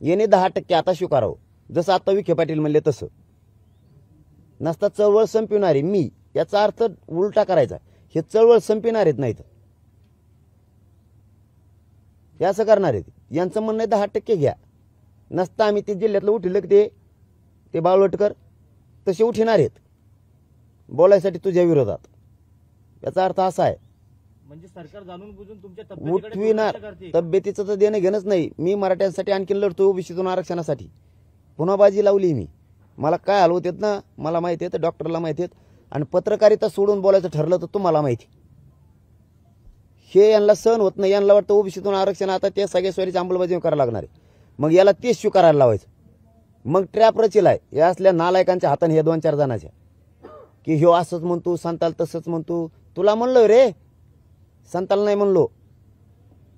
येणे 10% आता स्वीकारावं. जसं आता विखे पाटील म्हणले तसं. नसता चळवळ संपविणारी मी याचा अर्थ उलटा करायचा. हे चळवळ संपविणार आहेत नाहीत हे असं करणार आहेत. यांचं म्हणणं आहे 10% घ्या. नसता आम्ही ते जिल्ह्यातलं उठिलं की ते बावळटकर तसे उठणार आहेत बोलायसाठी तुझ्या विरोधात. याचा अर्थ असा आहे म्हणजे सरकार जाणून बुजून तुमच्या उठविणार. दुर्लक्ष करते. तब्येतीचं तर देणं घेणंच नाही. मी मराठ्यांसाठी आणखी लढतो ओबीसीतून आरक्षणासाठी. पुन्हा बाजी लावली मी. मला काय हलवत येत ना, मला माहिती आहे, डॉक्टरला माहिती आहे, आणि पत्रकारिता सोडून बोलायचं ठरलं तर तुम्हाला माहिती. हे यांना सहन होत नाही. यांना वाटतं ओबीसीतून आरक्षण आता ते सगळ्या सोयीची अंमलबजावणी करायला लागणार आहे. मग याला तेच स्वीकारायला लावायचं. मग ट्रॅप रचिलाय या असल्या नालायकांच्या हाताने हे 2-4 जणांच्या, की ह्यो असंच म्हणतो, संताल तसंच म्हणतो. तुला म्हणलोय रे, संताल नाही म्हणलो.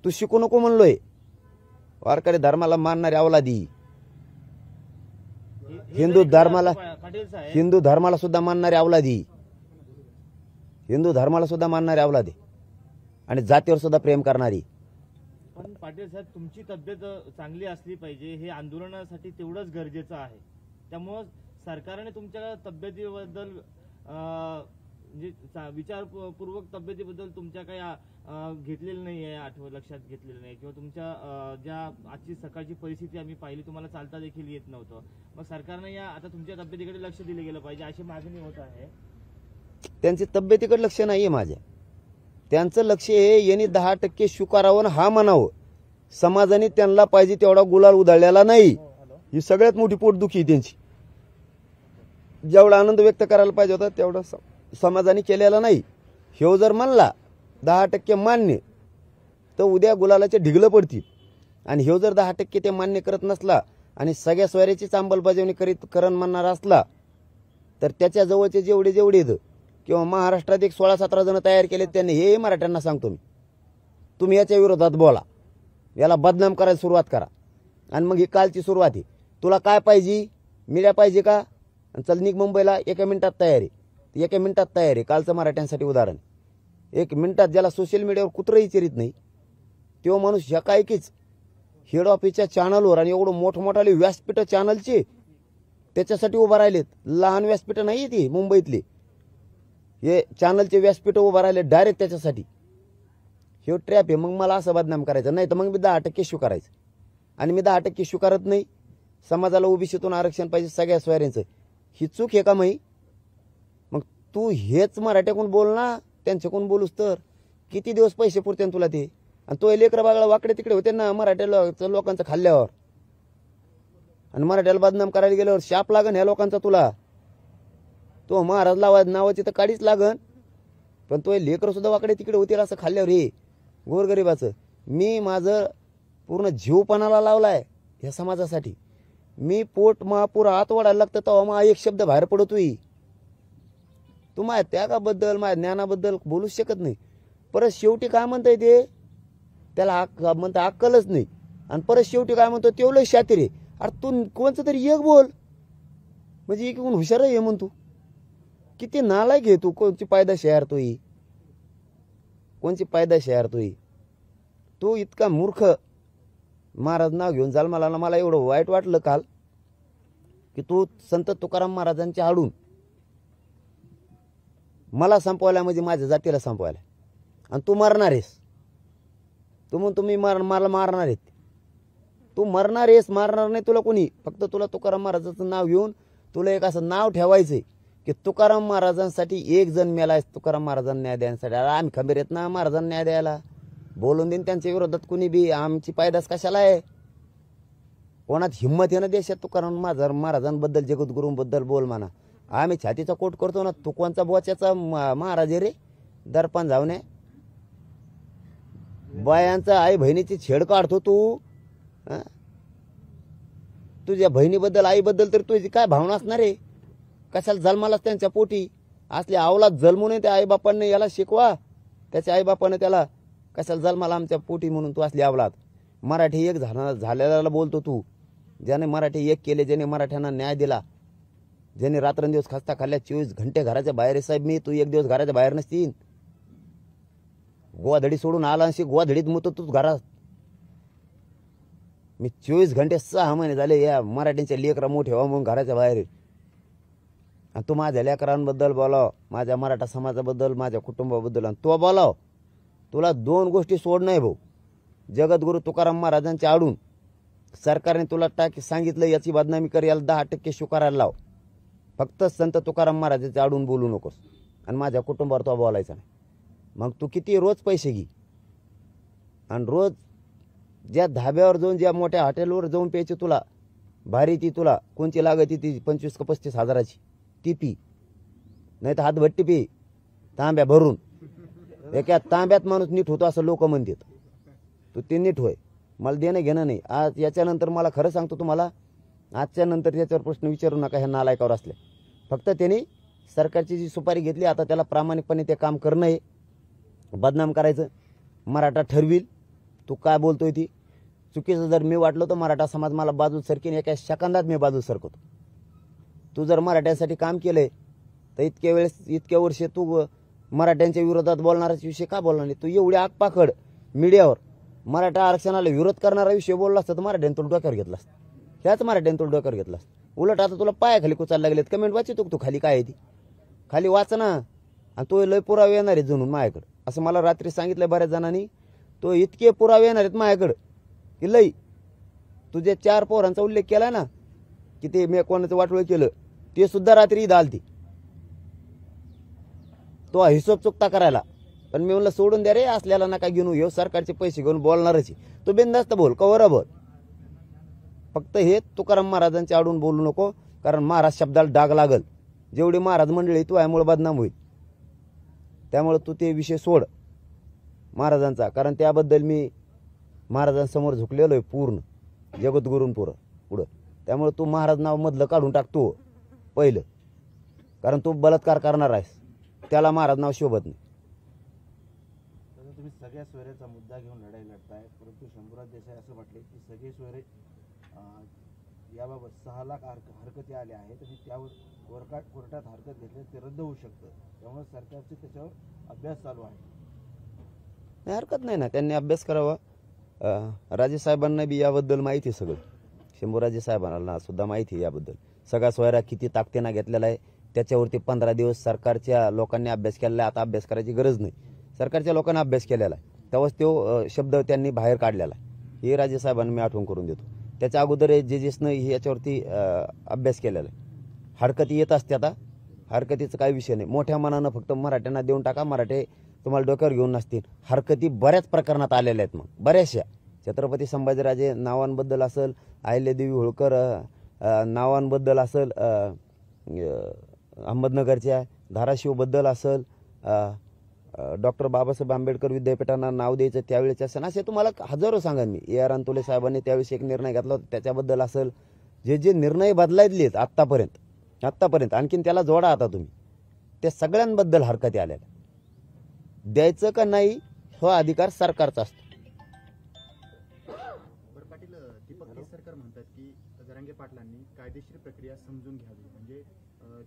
तू शिकू नको म्हणलोय. वारकरी धर्माला मानणारी अवलादी, हिंदू धर्माला पाटील साहेब, हिंदू धर्माला सुद्धा मानणारी अवलादी, हिंदू धर्माला सुद्धा मानणारी अवलादी, आणि जातीवर सुद्धा प्रेम करणारी. पण पाटील साहेब, तुमची तब्येत चांगली असली पाहिजे हे आंदोलनासाठी तेवढंच गरजेचं आहे. त्यामुळं सरकारने तुमच्या तब्येतीबद्दल म्हणजे विचारपूर्वक तब्येतीबद्दल तुमच्या काही घेतलेलं नाही आहे, लक्षात घेतलेलं नाही, किंवा तुमच्या ज्या आजची सकाळची परिस्थिती आम्ही पाहिली, तुम्हाला चालता देखील येत नव्हतं. मग सरकारने या आता तुमच्या तब्येतीकडे लक्ष दिलं गेलं पाहिजे अशी मागणी होत आहे. त्यांची तब्येतीकडे लक्ष नाहीये माझ्या. त्यांचं लक्ष हे यांनी 10% स्वीकारावं हा म्हणावं. समाजाने त्यांना पाहिजे तेवढा गुलाल उधळलेला नाही. ही सगळ्यात मोठी पोटदुखी आहे त्यांची. जेवढा आनंद व्यक्त करायला पाहिजे होता तेवढा समाजाने केलेला नाही. ह्यो जर म्हणला 10% मान्य, तर उद्या गुलालाचे ढिगलं पडतील. आणि ह्यो जर 10% ते मान्य करत नसला आणि सगळ्या सोयऱ्याचीच अंमलबजावणी करण म्हणणार असला, तर त्याच्या जवळचे जेवढे येतं, किंवा महाराष्ट्रात एक 16-17 जण तयार केले त्यांनी, हे मराठ्यांना सांगतो मी, तुम्ही याच्या विरोधात बोला, याला बदनाम करायला सुरुवात करा. आणि मग ही कालची सुरुवात आहे. तुला काय पाहिजे? मीडिया पाहिजे का? चल निघ मुंबईला, 1 मिनिटात तयारी. 1 मिनिटात तयारी. कालचं मराठ्यांसाठी उदाहरण. 1 मिनिटात, ज्याला सोशल मीडियावर कुत्रंही चिरीत नाही, तो माणूस ह्या कायकीच हेड ऑफिसच्या चॅनलवर, आणि एवढं मोठमोठाले व्यासपीठ चॅनलचे त्याच्यासाठी उभा राहिलेत. लहान व्यासपीठ नाही ती मुंबईतली, हे चॅनलचे व्यासपीठ उभा राहिले डायरेक्ट त्याच्यासाठी. हे ट्रॅप आहे. मग मला असं बदनाम करायचं नाही, तर मग मी 10% स्वीकारायचं. आणि मी 10% स्वीकारत नाही. समाजाला ओबीसीतून आरक्षण पाहिजे सगळ्या सोयऱ्यांचं. ही चूक आहे का माही? मग तू हेच मराठ्याकडून बोल ना, त्यांच्याकडून बोलूस तर किती दिवस पैसे पुरते तुला ते? आणि तो लेकरं बागळा वाकडे तिकडे होते ना मराठ्या लोकांचं खाल्ल्यावर, आणि मराठ्याला बदनाम करायला गेल्यावर शाप लागन ह्या लोकांचा तुला. तो महाराज नावाची तर काढीच लागन, पण तो लेकरं सुद्धा वाकडे तिकडे होतील असं खाल्ल्यावर. हे गोरगरिबाचं मी माझं पूर्ण जीवपणाला लावलाय ह्या समाजासाठी. मी पोट महापूर आत वाढायला लागतं तेव्हा मग एक शब्द बाहेर पडतोय. तू माझ्या त्यागाबद्दल, माझ्या ज्ञानाबद्दल बोलूच शकत नाही. परत शेवटी काय म्हणताय ते, त्याला म्हणता अक्कलच नाही. आणि परत शेवटी काय म्हणतो, तेवढं शातीर आहे. अरे तू कोणचं तरी एक बोल, म्हणजे एक हुशार आहे म्हणतो. किती नालायक आहे तू. कोणची पायदाशी यार तू ही, कोणची पायदाशी यार तू ही. तू इतका मूर्ख. महाराज नाव घेऊन जाल. मला एवढं वाईट वाटलं काल, की तू संत तुकाराम महाराजांच्या आडून मला संपवायला, म्हणजे माझ्या जातीला संपवायला. आणि तू मरणार आहेस. तू म्हणतो मी मला मारणार आहेत. तू मरणार आहेस. मारणार नाही तुला कोणी. फक्त तुला तुकाराम महाराजांचं नाव घेऊन तुला एक असं नाव ठेवायचंय की तुकाराम महाराजांसाठी एक जण मेलाय, तुकाराम महाराजांना न्याय द्यायसाठी. आम्ही खंबीर आहेत ना महाराजांना न्याय द्यायला. बोलून देईन त्यांच्या विरोधात कुणी बी. आमची पायदास कशाला आहे? कोणात हिंमत आहे ना देशात तुकाराम महाराजांबद्दल, जगद्गुरूंबद्दल बोल म्हणा. आम्ही छातीचा कोट करतो ना. तू कोणचा बोच्याचा महाराज आहे रे? दर्पण जाऊन बायांचा आई बहिणीची छेड काढतो तू. तुझ्या बहिणीबद्दल, आईबद्दल तर तुझी काय भावना असणार आहे? कशाला जन्मालाच त्यांच्या पोटी असले अवलाद जन्मू नये. त्या आईबापांनी याला शिकवा. त्याच्या आईबापाने त्याला कशाला जन्माला आमच्या पोटी म्हणून तू असली अवलाद. मराठी एक झालेला बोलतो तू. ज्याने मराठी एक केले, ज्याने मराठ्यांना न्याय दिला, ज्याने रात्रंदिवस खस्ता खाल्ल्या, 24 घंटे घराच्या बाहेर आहे साहेब मी. तू एक दिवस घराच्या बाहेर नसतील. गोवाधडी सोडून आला अशी गोवाधडीत मुतो तूच घरात. मी 24 घंटे 6 महिने झाले या मराठीच्या लेकरा मोठे व्हा म्हणून घराच्या बाहेर. आणि तू माझ्या लेकरांबद्दल बोलाव, माझ्या मराठा समाजाबद्दल, माझ्या कुटुंबाबद्दल, आणि तो बोलाव. तुला 2 गोष्टी सोड नाही भाऊ. जगद्गुरू तुकाराम महाराजांच्या आडून सरकारने तुला सांगितलं याची बदनामी कर, याला 10% स्वीकारायला लाव. फक्त संत तुकाराम महाराजांच्या आडून बोलू नकोस. आणि माझ्या कुटुंबावर तो बोलायचा नाही. मग तू किती रोज पैसे घे आणि रोज ज्या धाब्यावर जाऊन ज्या मोठ्या हॉटेलवर जाऊन प्यायची तुला भारी ती तुला कोणची लागत ती 25 का 35 हजाराची ती पी, नाही तर हातभट्टी पी तांब्या भरून. एका तांब्यात माणूस नीट होतो असं लोक म्हणतात. तू ते नीट होय, मला देणं घेणं नाही. आज याच्यानंतर मला खरं सांगतो तुम्हाला, आजच्या नंतर त्याच्यावर प्रश्न विचारू नका ह्या नालायकावर असले. फक्त त्याने सरकारची जी सुपारी घेतली आता त्याला प्रामाणिकपणे ते काम करणं आहे. बदनाम करायचं, मराठा ठरविल तू काय बोलतोय ती चुकीचं जर मी वाटलं तर मराठा समाज मला बाजू सरकीन एका सेकंदात मी बाजू सरकवतो. तू जर मराठ्यांसाठी काम केलंय तर इतक्या वर्षे तू मराठ्यांच्या विरोधात बोलणाराच विषय का बोलला नाही? तू एवढी आगपाखड मीडियावर मराठा आरक्षणाला विरोध करणारा विषय बोलला असता तर मराठ्याने तुला डोक्यावर घेतला असता. ह्याच मराठ्याने तुला डोक्यावर घेतला असता. उलट आता तुला पायाखाली कुचायला लागलेत. कमेंट वाचितो तू खाली काय आहे ती खाली वाच ना. आणि तो लय पुरावे येणार आहे जणून माझ्याकडे असं मला रात्री सांगितलं बऱ्याच जणांनी. तो इतके पुरावे येणार आहेत माझ्याकडे की लई. तुझ्या 4 पोरांचा उल्लेख केलाय ना की ते मी कोणाचं वाटोळ केलं ते सुद्धा रात्री ईद आलती. तो हिशोब चुकता करायला. पण मी म्हणलं सोडून द्या रे असल्याला नका घेऊन येऊ सरकारचे पैसे घेऊन बोलणारच. तो बिनधास्त बोल कवर बोल. फक्त हे तुकाराम महाराजांच्या आडून बोलू नको कारण महाराज शब्दाला डाग लागल. जेवढी महाराज मंडळी तू यामुळे बदनाम होईल. त्यामुळे तू ते विषय सोड महाराजांचा. कारण त्याबद्दल मी महाराजांसमोर झुकलेलो आहे पूर्ण जगद्गुरूंपुरं पुढं. त्यामुळे तू महाराज नाव मधलं काढून टाकतो पहिलं. कारण तू बलात्कार करणार आहेस त्याला महाराज नाव शोभत नाही. तसं तुम्ही सगळ्या सोयऱ्याचा मुद्दा घेऊन लढाई लढताय, परंतु शंभूराज देसाई असं म्हटले की सगळे सोयरे याबाबत 6 लाख हरकती आल्या आहेत आणि त्यावर कोर्टात हरकत घेतली ते रद्द होऊ शकतं. त्यामुळे सरकारचे त्याच्यावर अभ्यास चालू आहे. नाही हरकत नाही ना, त्यांनी अभ्यास करावा. राजेसाहेबांना बी याबद्दल माहिती आहे सगळं. शंभूराजे साहेबांना सुद्धा माहिती आहे याबद्दल. सगळा सोयरा किती ताकदीनं घेतलेला आहे त्याच्यावरती 15 दिवस सरकारच्या लोकांनी अभ्यास केलेला आहे. आता अभ्यास करायची गरज नाही. सरकारच्या लोकांना अभ्यास केलेला आहे तेव्हाच तो शब्द त्यांनी बाहेर काढलेला आहे. हे राजेसाहेबांना मी आठवण करून देतो. त्याच्या अगोदर जेजेसनं याच्यावरती अभ्यास केलेला आहे. हरकती येत असते आता हरकतीचं काही विषय नाही. मोठ्या मनानं फक्त मराठ्यांना देऊन टाका, मराठे तुम्हाला डोक्यावर घेऊन नसतील. हरकती बऱ्याच प्रकरणात आलेल्या आहेत. मग बऱ्याचशा छत्रपती संभाजीराजे नावांबद्दल असेल, अहिल्यादेवी होळकर नावांबद्दल असेल, अहमदनगरच्या धाराशिवबद्दल असेल, डॉक्टर बाबासाहेब आंबेडकर विद्यापीठांना नाव द्यायचं त्यावेळेस असेल, असे तुम्हाला हजारो सांगा मी. AR अंतुले साहेबांनी त्यावेळेस एक निर्णय घेतला होता त्याच्याबद्दल असेल. जे निर्णय बदलायलेत आत्तापर्यंत आणखीन त्याला जोडा आता तुम्ही. त्या सगळ्यांबद्दल हरकती आलेल्या. द्यायचं का नाही हो अधिकार सरकारचा असतो. बरं पाटील, दीपक केसरकर म्हणतात की जरांगे पाटलांनी कायदेशीर प्रक्रिया समजून घ्यावी. म्हणजे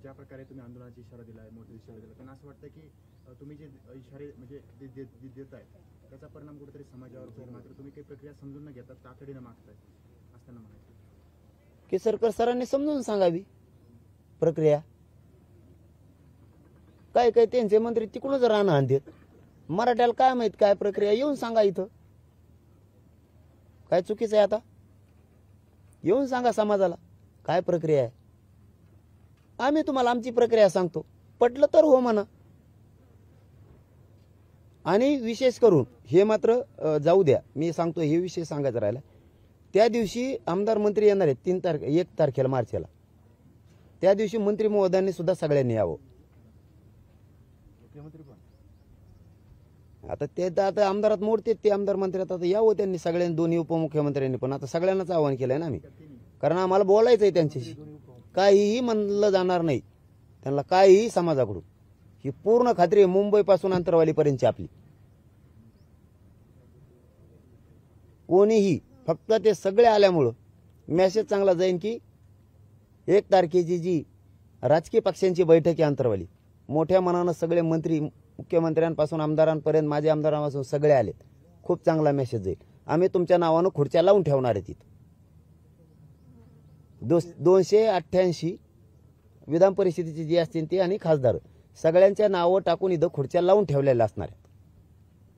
ज्या प्रकारे तुम्ही आंदोलनाचा इशारा दिला आहे, मोठा इशारा दिला, त्यांना असं वाटतं की तुम्ही जे इशारे म्हणजे देत आहे त्याचा परिणाम कुठेतरी समाजावर होईल. मात्र तुम्ही काही प्रक्रिया समजून न घेता तातडीनं मागताय असताना म्हणायचं. केसरकर सरांनी समजून सांगावी प्रक्रिया. काय त्यांचे मंत्री तिकडूनच राहणं आणतात. मराठ्याला काय माहित काय प्रक्रिया, येऊन सांगा इथं. काय चुकीचं आहे आता? येऊन सांगा समाजाला काय प्रक्रिया आहे. आम्ही तुम्हाला आमची प्रक्रिया सांगतो. पटलं तर हो म्हणा. आणि विशेष करून हे मात्र जाऊ द्या, मी सांगतो हे विषय सांगायचा राहिला. त्या दिवशी आमदार मंत्री येणार आहेत 1 तारखेला मार्चला. त्या दिवशी मंत्री महोदयांनी सुद्धा सगळ्यांनी यावं. मुख्यमंत्री पण आता ते आता आमदारात मोडते ते आमदार मंत्र्यात आता यावं त्यांनी सगळ्यांनी, दोन्ही उपमुख्यमंत्र्यांनी पण. आता सगळ्यांनाच आवाहन केलंय ना आम्ही, कारण आम्हाला बोलायचंय त्यांच्याशी. काहीही म्हणलं जाणार नाही त्यांना, काहीही समाजाकडून. ही पूर्ण खात्री आहे मुंबईपासून आंतरवालीपर्यंतची आपली. कोणीही फक्त ते सगळे आल्यामुळं मेसेज चांगला जाईल की 1 तारखेची जी राजकीय पक्षांची बैठक आहे आंतरवाली, मोठ्या मनानं सगळे मंत्री मुख्यमंत्र्यांपासून आमदारांपर्यंत माझे आमदारांपासून सगळे आले. खूप चांगला मेसेज जाईल. आम्ही तुमच्या नावानं खुर्च्या लावून ठेवणार आहे तिथं. 288 विधान परिषदेची जी असतील ती आणि खासदार सगळ्यांच्या नावं टाकून इथं खुर्च्या लावून ठेवलेल्या असणार आहेत.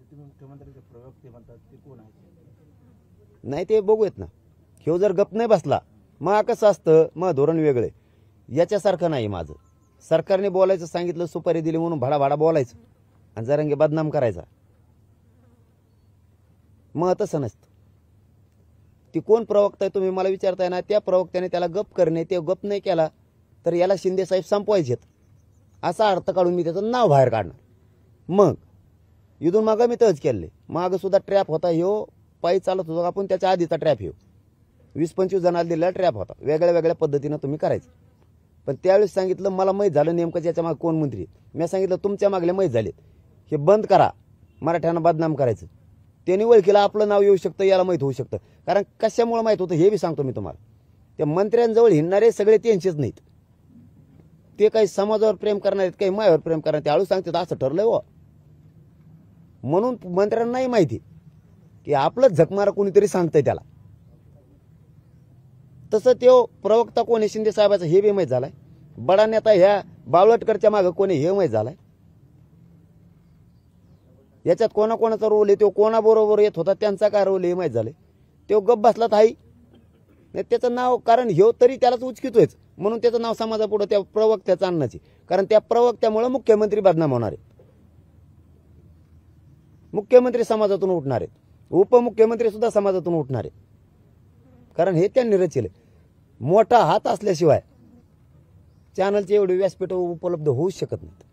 तुम्ही मुख्यमंत्र्यांचे प्रवक्ते म्हणतात ते कोण आहे? नाही ते बघूयात ना. ह्यो जर गप नाही बसला मग कसं असतं, मग धोरण वेगळे. याच्यासारखं नाही माझं. सरकारने बोलायचं सांगितलं, सुपारी दिली म्हणून भाडा बोलायचं. आणि जरांगे बदनाम करायचा. मग तसं नसतं. ती कोण प्रवक्ता आहे तुम्ही मला विचारताय ना, त्या प्रवक्त्याने त्याला गप करणे, ते गप नाही केला तर याला शिंदे साहेब संपवायचेत असा अर्थ काढून मी त्याचं नाव बाहेर काढणार. मग इथून मागं मी तहच केले. मागं सुद्धा ट्रॅप होता, ह्यो पायी चालत होतो आपण, त्याच्या आधीचा ट्रॅप ह्यो 20-25 जणांना दिलेला ट्रॅप होता. वेगळ्या वेगळ्या पद्धतीनं तुम्ही करायचं. पण त्यावेळेस सांगितलं मला माहीत झालं नेमकं याच्या मागे कोण मंत्री आहेत. मी सांगितलं तुमच्या मागले माहीत झालेत, हे बंद करा मराठ्यांना बदनाम करायचं. त्यांनी ओळखीला आपलं नाव येऊ शकतं, याला माहीत होऊ शकतं. कारण कशामुळे माहीत होतं हे बी सांगतो मी तुम्हाला. त्या मंत्र्यांजवळ हिंडणारे सगळे त्यांचेच नाहीत. ते काही समाजावर प्रेम करणार आहेत, काही मायावर प्रेम करणार. ते हळू सांगतात असं ठरलंय हो. म्हणून मंत्र्यांनाही माहिती की आपलं झकमारा कोणीतरी सांगतंय त्याला. तसं तो प्रवक्ता कोणी शिंदे साहेबाचा हे बी माहीत झालाय. बडा नेता ह्या बावळटकरच्या मागं कोणी हे माहीत झालाय. याच्यात कोणाकोणाचा रोल आहे, तो कोणाबरोबर येत होता, त्यांचा काय रोल हे माहीत झालंय. तो गप बसला तर नाही त्याचं नाव, कारण ह्यो तरी त्यालाच उचकितोयच म्हणून त्याचं नाव समाजापुढे त्या प्रवक्त्याचं आणण्याची. कारण त्या प्रवक्त्यामुळे मुख्यमंत्री बदनाम होणार आहेत. मुख्यमंत्री समाजातून उठणार आहेत, उपमुख्यमंत्री सुद्धा समाजातून उठणार आहेत. कारण हे त्यांनी रचले. मोठा हात असल्याशिवाय चॅनलचे एवढे व्यासपीठ उपलब्ध होऊ शकत नाहीत.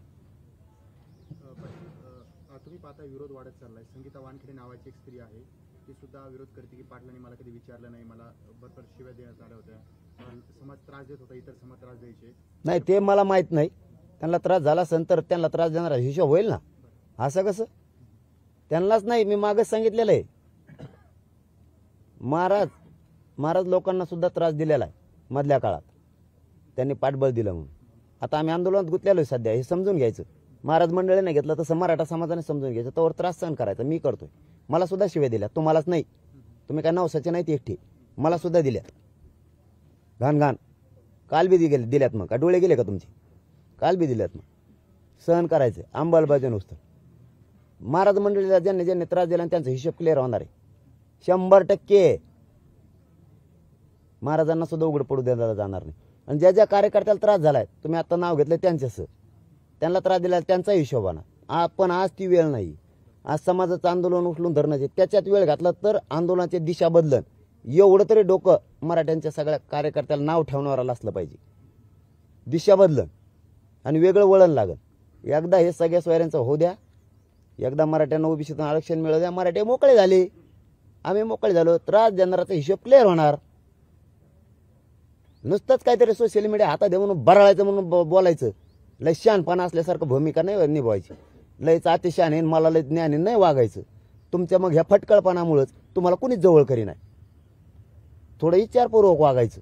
तुम्ही पाहता विरोध वाढत चाललाय. संगीता वानखेडे नावाची एक स्त्री आहे, ती सुद्धा विरोध करते की पाटलांनी मला कधी विचारलं नाही, मला बरोबर शिव्या देण्यात आल्या होत्या, समाज त्रास देत होता, इतर समाज त्रास द्यायचे. नाही ते मला माहित नाही. त्यांना त्रास झाला असेल तर त्यांना त्रास देणारा हिशोब होईल ना. असं कसं? त्यांनाच नाही, मी मागच सांगितलेलं आहे. महाराज लोकांना सुद्धा त्रास दिलेला आहे मधल्या काळात. त्यांनी पाठबळ दिलं म्हणून. आता आम्ही आंदोलनात गुंतलेलो आहे सध्या, हे समजून घ्यायचं. महाराज मंडळीने घेतलं तसं मराठा समाजाने समजून घ्यायचं. तोवर त्रास सहन करायचा. मी करतोय. मला सुद्धा शिव्या दिल्या, तुम्हालाच नाही. तुम्ही काय नवसाचे नाहीत एकटी, मला सुद्धा दिल्या घाण घाण. काल बी दिल्यात. मग का डोळे गेले का तुमचे? काल बी दिल्यात. मग सहन करायचं, अंमलबजावणी नुसतं. महाराज मंडळीला ज्यांनी त्रास दिला त्यांचा हिशोब क्लिअर होणार आहे 100%. महाराजांना सुद्धा उघड पडू द्यायला जाणार नाही. आणि ज्या ज्या कार्यकर्त्याला त्रास झालाय, तुम्ही आता नाव घेतलं त्यांच्याच, त्यांना त्रास दिला त्यांचा हिशोब आणा. आपण आज ती वेळ नाही. आज समाजाचं आंदोलन उचलून धरण्याचे, त्याच्यात वेळ घातला तर आंदोलनाची दिशा बदलन. एवढं तरी डोकं मराठ्यांच्या सगळ्या कार्यकर्त्याला नाव ठेवणाऱ्याला असलं पाहिजे. दिशा बदलन आणि वेगळं वळण लागल. एकदा हे सगळ्या सोयऱ्यांचं होऊ द्या. एकदा मराठ्यांना ओबीसीतून आरक्षण मिळू द्या. मराठे मोकळे झाले, आम्ही मोकळे झालो. त्रास देणाराचा हिशोब क्लिअर होणार. नुसतंच काहीतरी सोशल मीडिया हातात दे म्हणून बराळायचं म्हणून बोलायचं, लय शहाणपणा असल्यासारखं भूमिका नाही निभवायची. लयच अतिशहाणे मला लय ज्ञानी नाही वागायचं. तुमच्या मग ह्या फटकळपणामुळेच तुम्हाला कुणीच जवळ करी नाही. थोडं विचारपूर्वक वागायचं.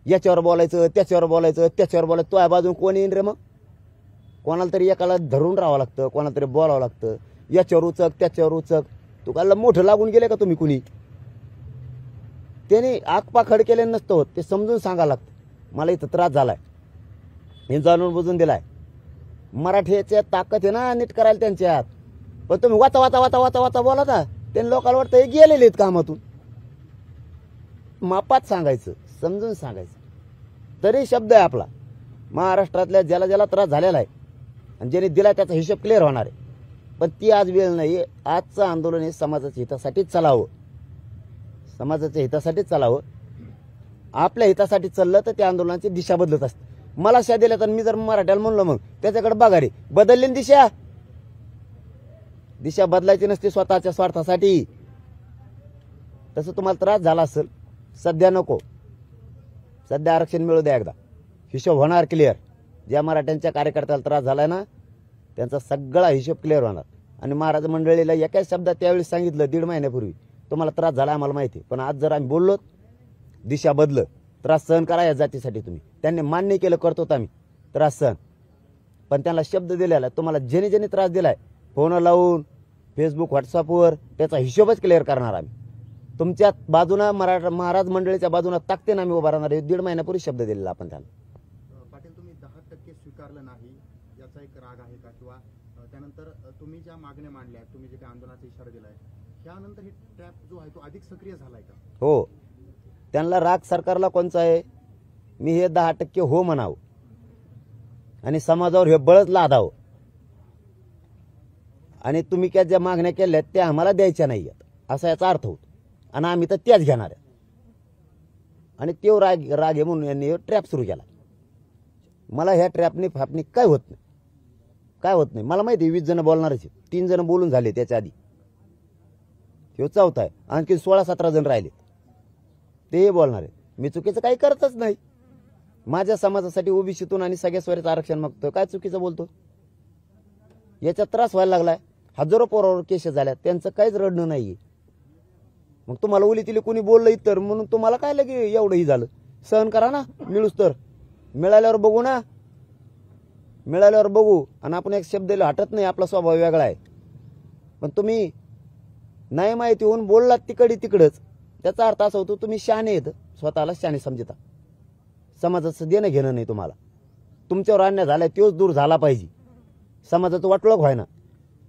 याच्यावर बोलायचं, त्याच्यावर बोलायचं, त्याच्यावर बोलायचं. तो या बाजून कोण येईन रे? मग कोणाला तरी एकाला धरून राहावं लागतं, कोणाला तरी बोलावं लागतं. याच्यावर उचक, त्याच्यावर उचक. तुला मोठं लागून गेले का तुम्ही कुणी? त्याने आकपाखड केले नसतं होत. ते समजून सांगावं लागतं. मला इथं त्रास झालाय, हे जाणून बुजून दिलाय. मराठीच्या ताकद आहे ना नीट करायला त्यांच्यात. पण तुम्ही वाता वाता वाता वाता वाता बोला ना, त्यांनी लोकांना वाटतं हे गेलेले आहेत कामातून. मापात सांगायचं, समजून सांगायचं. तरी शब्द आहे आपला. महाराष्ट्रातल्या ज्याला ज्याला त्रास झालेला आहे आणि ज्याने दिला त्याचा हिशोब क्लिअर होणार आहे. पण ती आज वेळ नाही. आजचं आंदोलन हे समाजाच्या हितासाठीच चालावं. समाजाच्या हितासाठीच चालावं. आपल्या हितासाठी चाललं तर त्या आंदोलनाची दिशा बदलत असते. मला शा दिल्या तर मी जर मराठ्याला म्हणलो मग त्याच्याकडे बघा रे, बदलली दिशा. दिशा बदलायची नसते स्वतःच्या स्वार्थासाठी. तसं तुम्हाला त्रास झाला असेल, सध्या नको. सध्या आरक्षण मिळू द्या. एकदा हिशोब होणार क्लिअर. ज्या मराठ्यांच्या कार्यकर्त्याला त्रास झालाय ना त्यांचा सगळा हिशोब क्लिअर होणार. आणि महाराज मंडळीला एकाच शब्दात त्यावेळी सांगितलं 1.5 महिन्यापूर्वी, तुम्हाला त्रास झाला आम्हाला माहिती, पण आज जर आम्ही बोललो दिशा बदल, त्रास सहन करा या जातीसाठी. तुम्ही त्यांनी मान्य केलं, करतो आम्ही त्रास सहन. पण त्यांना शब्द दिलेला तुम्हाला ज्याने ज्याने त्रास दिलाय फोन लावून फेसबुक व्हॉट्सअपवर त्याचा हिशोबच क्लिअर करणार आम्ही. तुमच्या बाजूनं महाराज मंडळीच्या बाजूनं ताकदीनं आम्ही उभा राहणार. 1.5 महिन्यापूर्वी शब्द दिलेला आपण त्यांना. पाटील, तुम्ही 10% स्वीकारलं नाही याचा एक राग आहे का? किंवा त्यानंतर तुम्ही ज्या मागण्या मांडल्या, तुम्ही जे काही आंदोलनाचा इशारा दिलाय, त्यानंतर हे ट्रॅप जो आहे तो अधिक सक्रिय झालाय का? हो. त्यांना राग सरकारला कोणचा आहे? मी हे 10% हो म्हणावं आणि समाजावर हे बळच लादावं. आणि तुम्ही क्या ज्या मागण्या केल्या आहेत त्या आम्हाला द्यायच्या नाही आहेत असा याचा अर्थ होतो आणि आम्ही तर त्याच घेणार आहे. आणि तो राग आहे म्हणून यांनी ट्रॅप सुरू केला. मला ह्या ट्रॅपने फापणे काय होत नाही, काय होत नाही. मला माहिती आहे 20 जण बोलणारच आहेत. 3 जण बोलून झाले त्याच्या आधी, ह्यो चौथा आहे. आणखी 16-17 जण राहिले ते बोलणार आहे. मी चुकीचं काही करतच नाही. माझ्या समाजासाठी ओबीसीतून आणि सगळ्या स्वराचं आरक्षण मागतोय, काय चुकीचं बोलतो? याचा त्रास व्हायला लागलाय. हजारो पोरावर केसेस झाल्या, त्यांचं काहीच रडणं नाहीये. मग तुम्हाला ओली तिली कोणी बोललं इतर म्हणून तुम्हाला काय लगे एवढंही झालं? सहन करा ना, मिळूस तर मिळाल्यावर बघू ना, मिळाल्यावर बघू. आणि आपण एक शब्द हटत नाही, आपला स्वभाव वेगळा आहे. पण तुम्ही नाही माहिती होऊन बोललात तिकडच, त्याचा अर्थ असा होतो तुम्ही शहाणे येत, स्वतःला शहाणे समजता. समाजाचं देणं घेणं नाही तुम्हाला. तुमच्यावर अन्याय झालाय तोच दूर झाला पाहिजे, समाजाचं वाटोळख व्हायना,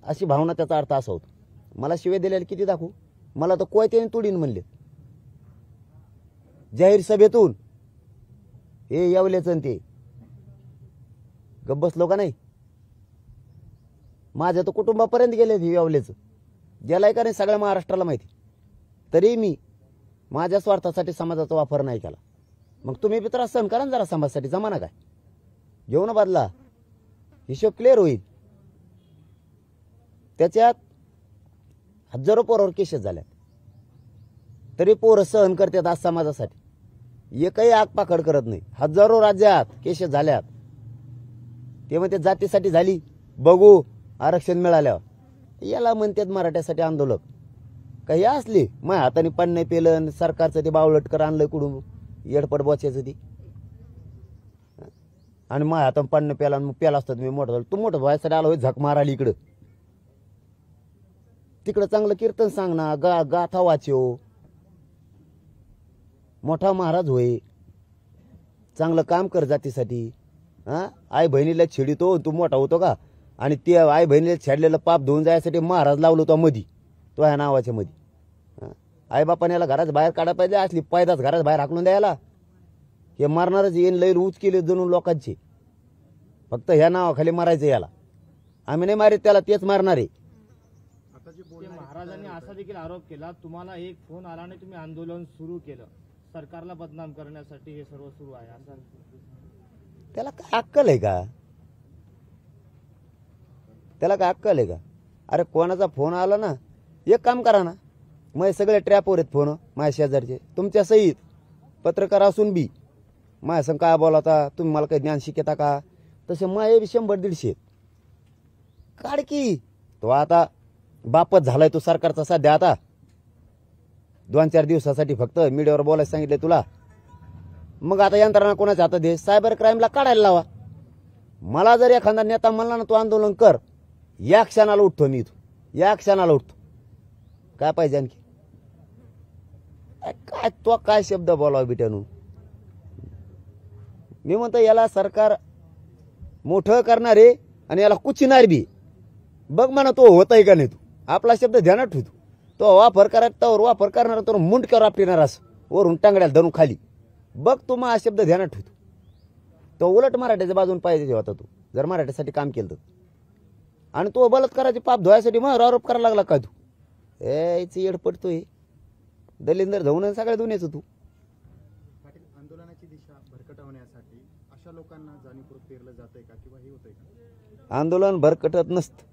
अशी भावना त्याचा अर्थ असा होतो. मला शिवे दिलेले किती दाखवू? मला तर कोयत्याने तुडीन म्हणले जाहीर सभेतून. हे यावलेच ते गप्प बसलो का नाही? माझ्या तर कुटुंबापर्यंत गेले हे यावलेच, गेलाय का नाही सगळ्या महाराष्ट्राला माहिती. तरी मी माझ्या स्वार्थासाठी समाजाचा वापर नाही केला. मग तुम्ही बी त्रास सहन करा ना जरा समाजासाठी. जमाना काय घेऊ ना बदला, हिशोब क्लिअर होईल. त्याच्यात हजारो पोरावर केसेस झाल्यात, तरी पोरं सहन करतात आज समाजासाठी. एकही आगपाखड करत नाही. हजारो राज्यात केसेस झाल्यात, ते म्हणते जातीसाठी झाली, बघू आरक्षण मिळाल्यावर. याला म्हणतात मराठ्यासाठी आंदोलक. काही असली माझ्या हाताने पण नाही पेलं, सरकारचं ते बावलटकर आणलं कुठून येडपट बोचायचं ती, आणि माझ्या हाताने पण पेला पेला असतात. मी मोठा झालो, तू मोठं व्हायसाठी आलो झक माराली इकडं तिकडं. चांगलं कीर्तन सांग ना, गाथा वाचव, मोठा महाराज होय, चांगलं काम कर जातीसाठी. हा, आई बहिणीला छेडितो, तू मोठा होतो का? आणि ते आई बहिणीला छेडलेलं पाप धुवून जायसाठी महाराज लावलो तो मधी, तो ह्या नावाच्या मध्ये. आई बापाने याला घरात बाहेर काढा पाहिजे, असली पायदाच घरात बाहेर हाकलून द्यायला. हे मारणारच येईन, लई उच केले जणून लोकांचे. फक्त ह्या नावाखाली मारायचं याला. आम्ही नाही मारित त्याला, तेच मारणार आहे. ते महाराजांनी असा देखील आरोप केला, तुम्हाला एक फोन आला आणि तुम्ही आंदोलन सुरू केलं, सरकारला बदनाम करण्यासाठी हे सर्व सुरू आहे असं. त्याला काय अक्कल आहे का? त्याला काय अक्कल आहे का? अरे कोणाचा फोन आला ना, एक काम करा ना, मग सगळे ट्रॅपवर आहेत फोन माझ्या शेजारचे, तुमच्या सहित पत्रकार असून बी माझ्या संग काय बोलाता, तुम्ही मला काही ज्ञान शिकता का? तसे माझे बी 100-150 आहेत. काढ की तो आता बापच झालाय तो सरकारचा सध्या. आता 2-4 दिवसासाठी फक्त मीडियावर बोलायला सांगितलं तुला. मग आता यंत्रणा कोणाच्या हातात दे, सायबर क्राईमला काढायला लावा. मला जर एखादा नेता म्हणला ना तू आंदोलन कर, या क्षणाला उठतो मी इथून, या क्षणाला उठतो. काय पाहिजे आणखी? काय तो काय शब्द बोलावा बिट्यानू? मी म्हणतो याला सरकार मोठं करणार आहे आणि याला कुचिणार बी. बघ म्हणा तो होत आहे का नाही. तू आपला शब्द ध्यानात ठेवतो. तो वापर करायचा वापर करणार, तो मुंडक्यावर आपटिणार असं वरून टांगड्याला धरून खाली. बघ तू मग हा शब्द ध्यानात ठेवतो. तो उलट मराठ्याच्या बाजून पाहिजे होता तू, जर मराठ्यासाठी काम केलं तर. आणि तो बलात्काराचे पाप धुवायसाठी मग आरोप करायला लागला का तू? येड पडतोय दलिंदर धवून सगळ्या दुनियाचं तू. पाटील, आंदोलनाची दिशा भरकटवण्यासाठी अशा लोकांना जाणीवपूर्वक पेरलं जातंय का, किंवा हे होतंय का? आंदोलन भरकटत नसतं.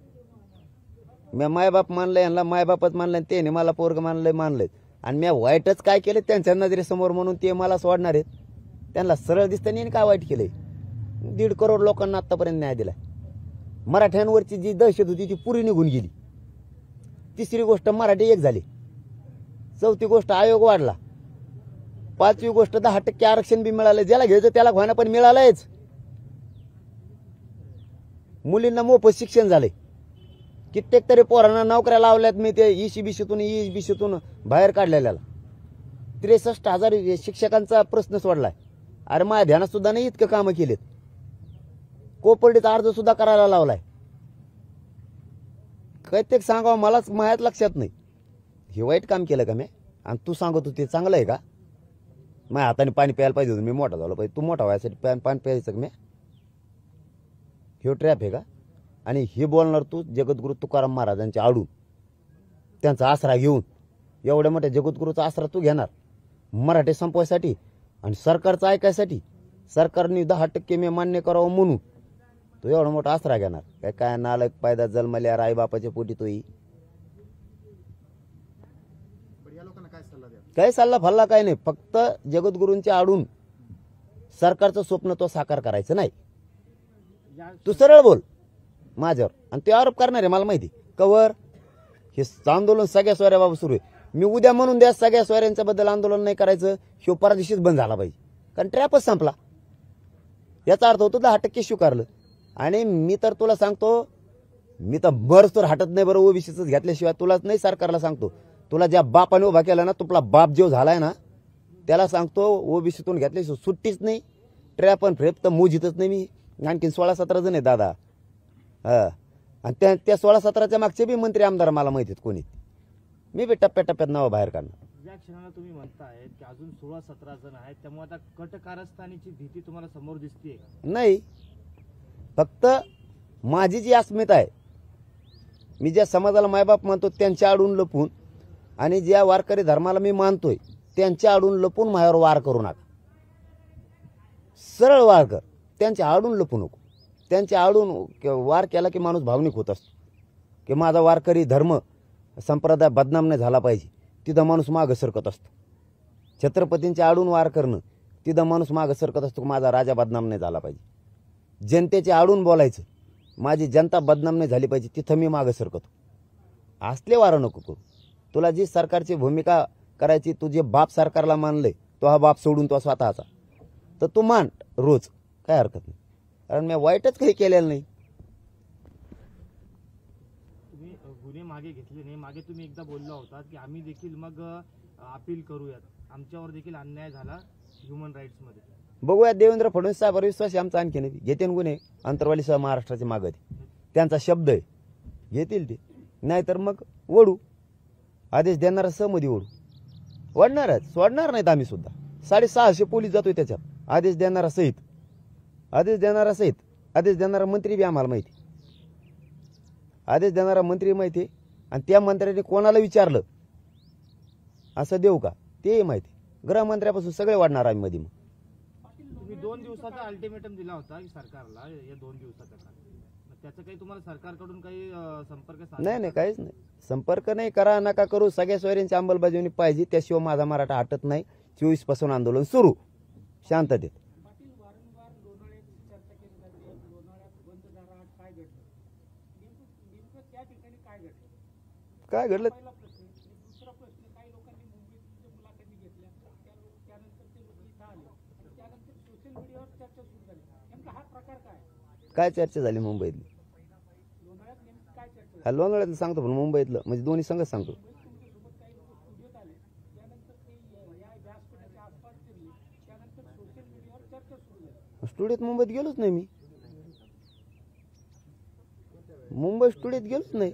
मी मायबाप मानलंय, यांना मायबापच मानलंय, त्याने मला पोरग मानलंय. आणि मी वाईटच काय केलं त्यांच्या नजरेसमोर म्हणून ते मला सोडणार आहेत. त्यांना सरळ दिसतं नाही काय वाईट केलंय. 1.5 करोड लोकांना आतापर्यंत न्याय दिलाय. मराठ्यांवरची जी दहशत होती ती पुरी निघून गेली. तिसरी गोष्ट मराठी एक झाली. चौथी गोष्ट आयोग वाढला. 5वी गोष्ट 10% आरक्षण बी मिळालं. ज्याला घ्यायचं त्याला व्हायना पण मिळालंयच. मुलींना मोफत शिक्षण झालंय. कित्येक तरी पोरांना नोकऱ्या लावल्यात. मी ते ईबीसीतून बाहेर काढलेल्याला 63,000 शिक्षकांचा प्रश्न सोडलाय. अरे माझ्या ध्यानात सुद्धा नाही इतकं कामं केलेत. कोपर्डीचा अर्ज सुद्धा करायला लावलाय. कैत्येक सांगावं मलाच मायात लक्षात नाही. हे वाईट काम केलं का मी? आणि तू सांगत होती चांगलं आहे का? माझ्या हाताने पाणी प्यायला पाहिजे होतं, मी मोठा झालो पाहिजे. तू मोठा व्हायसाठी पाणी प्यायचं का मी? ह्यो ट्रॅप आहे का? आणि हे बोलणार तू जगद्गुरू तुकाराम महाराजांच्या आडून त्यांचा आसरा घेऊन. एवढ्या मोठ्या जगद्गुरूचा आसरा तू घेणार मराठी संपवायसाठी आणि सरकारचं ऐकायसाठी. सरकारने 10% मी मान्य करावं म्हणून तो एवढा मोठा आसरा घेणार. काय काय नालक पायदा जन्मल्या राईबापाच्या पोटी तो ही. पण या लोकांना काय सल्ला द्या? काही सल्ला फल्ला काही नाही. फक्त जगद्गुरूंच्या आडून सरकारचं स्वप्न तो साकार करायचं नाही. तू सरळ बोल माझ्यावर. आणि ते आरोप करणार आहे मला माहिती कवर. हे आंदोलन सगळ्या सोयऱ्याबाबत सुरू आहे. मी उद्या म्हणून द्या सगळ्या सोयऱ्यांच्या बद्दल आंदोलन नाही करायचं. शिव परदिशीच बंद झाला पाहिजे. कारण ट्रॅपच संपला. याचा अर्थ होतो 10% स्वीकारलं. आणि मी तर तुला सांगतो मी तर बरच तर हटत नाही बरं ओबीसीच घेतल्याशिवाय. तुलाच नाही सरकारला सांगतो. तुला ज्या बापाने उभा केला ना तुला बाप जो झालाय ना त्याला सांगतो ओबीसीतून घेतल्याशिवाय सुट्टीच नाही. ट्रॅप आणि फ्रेप तर मोजितच नाही मी. आणखीन 16-17 जण आहेत दादा. आणि त्या 16-17च्या मागचे बी मंत्री आमदार मला माहिती आहेत कोणी. मी बी टप्प्याटप्प्यात नावं बाहेर काढणार. ज्या क्षणाला तुम्ही म्हणताय की अजून 16-17 जण आहेत त्यामुळे आता कट कारस्थानीची भीती तुम्हाला समोर दिसते. नाही फक्त माझी जी अस्मिता आहे मी ज्या समाजाला मायबाप मानतो त्यांच्या आडून लपून आणि ज्या वारकरी धर्माला मी मानतोय त्यांच्या आडून लपून माझ्यावर वार करू नका. सरळ वार कर. त्यांच्या आडून लपू नको. त्यांच्या आडून वार केला की माणूस भावनिक होत असतो की माझा वारकरी धर्म संप्रदाय बदनाम नाही झाला पाहिजे. तिथं माणूस मागं सरकत असतो. छत्रपतींच्या आडून वार करणं तिथं माणूस मागं सरकत असतो. माझा राजा बदनाम नाही झाला पाहिजे. जनतेच्या आडून बोलायचं माझी जनता बदनाम नाही झाली पाहिजे तिथं मी मागं सरकतो. असले वारं नको करू. तुला जी सरकारची भूमिका करायची तुझे बाप सरकारला मानले तो हा बाप सोडून तो स्वतःचा तर तू मान रोज काय हरकत नाही. कारण मी वाईटच काही केलेलं नाही. तुम्ही गुन्हे मागे घेतले नाही. मागे तुम्ही एकदा बोलला होता की आम्ही देखील मग अपील करूयात. आमच्यावर देखील अन्याय झाला ह्युमन राईट्स मध्ये. बघूया देवेंद्र फडणवीस साहेबांवर विश्वास आमचा आणखी नाही. घेते गुन्हे अंतरवालीसह महाराष्ट्राचे मागं त्यांचा शब्द आहे घेतील ते. नाहीतर मग ओढू. आदेश देणारा सहमती ओढू. ओढणारच सोडणार नाहीत आम्ही सुद्धा. 650 पोलीस जातोय त्याच्यात. आदेश देणारा सहित. आदेश देणारा मंत्री बी आम्हाला माहिती. आदेश देणारा मंत्री माहिती आणि त्या मंत्र्याने कोणाला विचारलं असं देऊ का ते माहिती. गृहमंत्र्यापासून सगळे वाढणार आम्ही मध्ये. मग तुम्ही 2 दिवसाचा अल्टिमेटम दिला होता की सरकारला या 2 दिवसाचा त्याचं काही तुम्हाला सरकारकडून काही संपर्क नाही काहीच नाही. संपर्क नाही करा नका करू. सगळ्या सोयऱ्यांची अंमलबजावणी पाहिजे. त्याशिवाय माझा मराठा हटत नाही. 24 पासून आंदोलन सुरू शांततेत. काय घडलं काय चर्चा झाली मुंबईतली? लोणावळ्यातलं सांगतो पण मुंबईतलं म्हणजे दोन्ही संघच सांगतो. स्टुडिओत मुंबईत गेलोच नाही मी. मुंबई स्टुडिओत गेलोच नाही.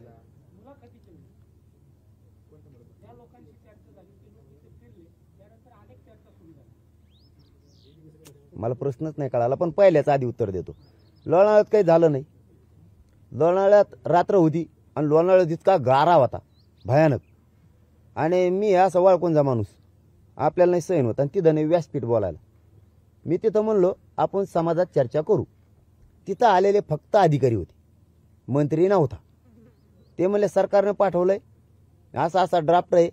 मला प्रश्नच नाही कळाला पण पहिल्याच आधी उत्तर देतो. लोणावळ्यात काही झालं नाही. लोणावळ्यात रात्र होती आणि लोणावळ्यात इतका गारा होता भयानक. आणि मी असा वाळकोंजा माणूस आपल्याला नाही सहन होत. आणि तिथं नाही व्यासपीठ बोलायला. मी तिथं म्हणलो आपण समाजात चर्चा करू. तिथं आलेले फक्त अधिकारी होते मंत्री नव्हता. ते म्हणले सरकारनं पाठवलंय असा असा ड्राफ्ट आहे